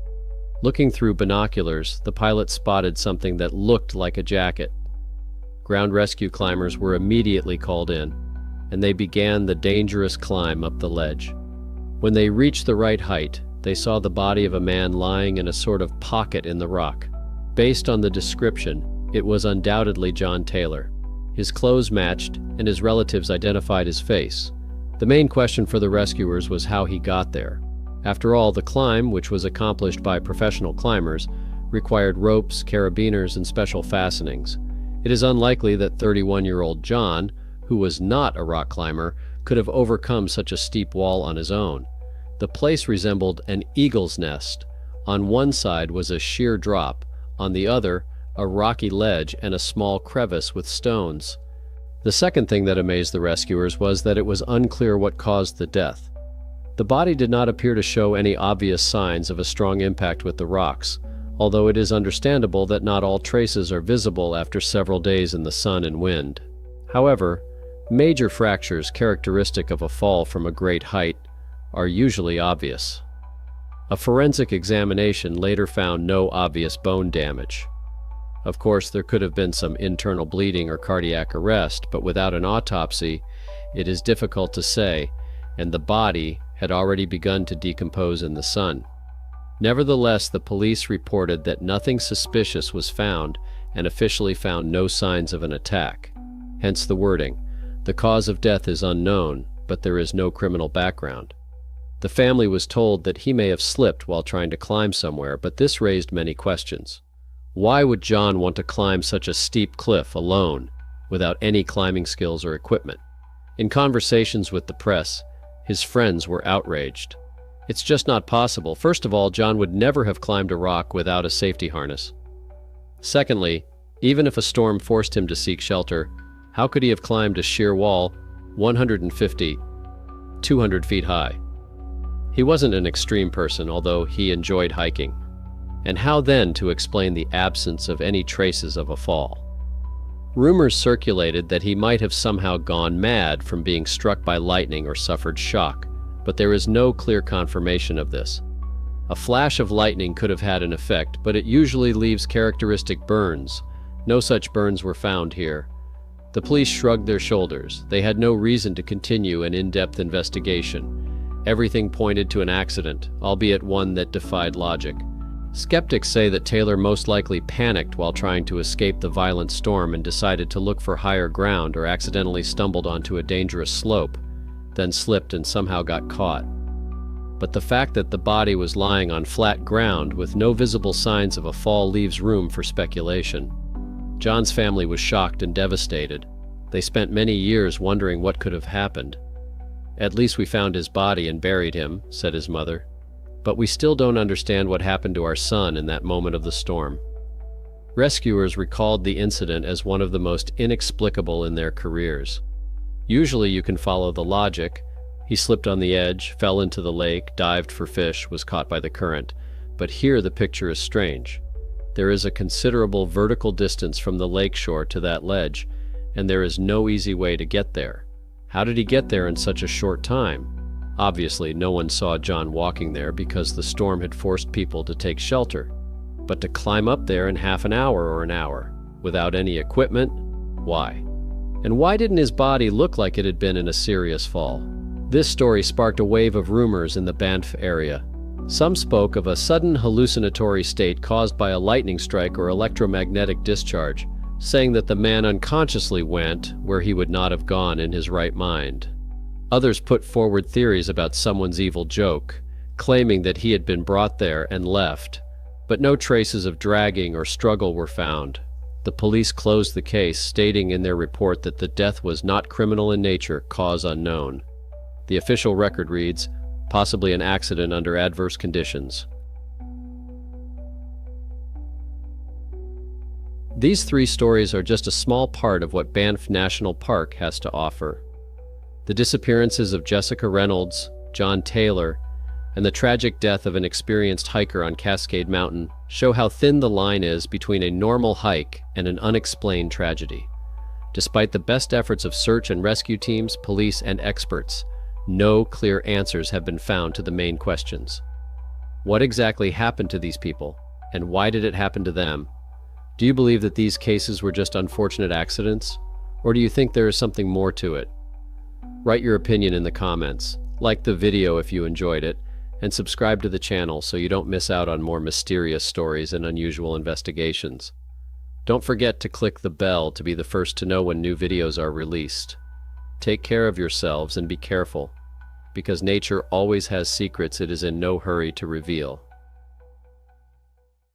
Looking through binoculars, the pilot spotted something that looked like a jacket. Ground rescue climbers were immediately called in, and they began the dangerous climb up the ledge. When they reached the right height, they saw the body of a man lying in a sort of pocket in the rock. Based on the description, it was undoubtedly John Taylor. His clothes matched, and his relatives identified his face. The main question for the rescuers was how he got there. After all, the climb, which was accomplished by professional climbers, required ropes, carabiners, and special fastenings. It is unlikely that 31-year-old John, who was not a rock climber, could have overcome such a steep wall on his own. The place resembled an eagle's nest. On one side was a sheer drop, on the other, a rocky ledge and a small crevice with stones. The second thing that amazed the rescuers was that it was unclear what caused the death. The body did not appear to show any obvious signs of a strong impact with the rocks, although it is understandable that not all traces are visible after several days in the sun and wind. However, major fractures characteristic of a fall from a great height are usually obvious. A forensic examination later found no obvious bone damage. Of course, there could have been some internal bleeding or cardiac arrest, but without an autopsy, it is difficult to say, and the body had already begun to decompose in the sun. Nevertheless, the police reported that nothing suspicious was found and officially found no signs of an attack. Hence the wording, "The cause of death is unknown, but there is no criminal background." The family was told that he may have slipped while trying to climb somewhere, but this raised many questions. Why would John want to climb such a steep cliff alone, without any climbing skills or equipment. In conversations with the press, his friends were outraged. It's just not possible. First of all, John would never have climbed a rock without a safety harness. Secondly, even if a storm forced him to seek shelter, how could he have climbed a sheer wall 150, 200 feet high? He wasn't an extreme person, although he enjoyed hiking. And how then to explain the absence of any traces of a fall? Rumors circulated that he might have somehow gone mad from being struck by lightning or suffered shock, but there is no clear confirmation of this. A flash of lightning could have had an effect, but it usually leaves characteristic burns. No such burns were found here. The police shrugged their shoulders. They had no reason to continue an in-depth investigation. Everything pointed to an accident, albeit one that defied logic. Skeptics say that Taylor most likely panicked while trying to escape the violent storm and decided to look for higher ground, or accidentally stumbled onto a dangerous slope, then slipped and somehow got caught. But the fact that the body was lying on flat ground with no visible signs of a fall leaves room for speculation. John's family was shocked and devastated. They spent many years wondering what could have happened. "At least we found his body and buried him," said his mother. "But we still don't understand what happened to our son in that moment of the storm." Rescuers recalled the incident as one of the most inexplicable in their careers. Usually you can follow the logic. He slipped on the edge, fell into the lake, dived for fish, was caught by the current. But here the picture is strange. There is a considerable vertical distance from the lake shore to that ledge, and there is no easy way to get there. How did he get there in such a short time? Obviously, no one saw John walking there because the storm had forced people to take shelter. But to climb up there in half an hour or an hour, without any equipment, why? And why didn't his body look like it had been in a serious fall? This story sparked a wave of rumors in the Banff area. Some spoke of a sudden hallucinatory state caused by a lightning strike or electromagnetic discharge, saying that the man unconsciously went where he would not have gone in his right mind. Others put forward theories about someone's evil joke, claiming that he had been brought there and left, but no traces of dragging or struggle were found. The police closed the case, stating in their report that the death was not criminal in nature, cause unknown. The official record reads, possibly an accident under adverse conditions. These three stories are just a small part of what Banff National Park has to offer. The disappearances of Jessica Reynolds, John Taylor, and the tragic death of an experienced hiker on Cascade Mountain show how thin the line is between a normal hike and an unexplained tragedy. Despite the best efforts of search and rescue teams, police, and experts, no clear answers have been found to the main questions. What exactly happened to these people, and why did it happen to them? Do you believe that these cases were just unfortunate accidents, or do you think there is something more to it? Write your opinion in the comments, like the video if you enjoyed it, and subscribe to the channel so you don't miss out on more mysterious stories and unusual investigations. Don't forget to click the bell to be the first to know when new videos are released. Take care of yourselves and be careful, because nature always has secrets it is in no hurry to reveal.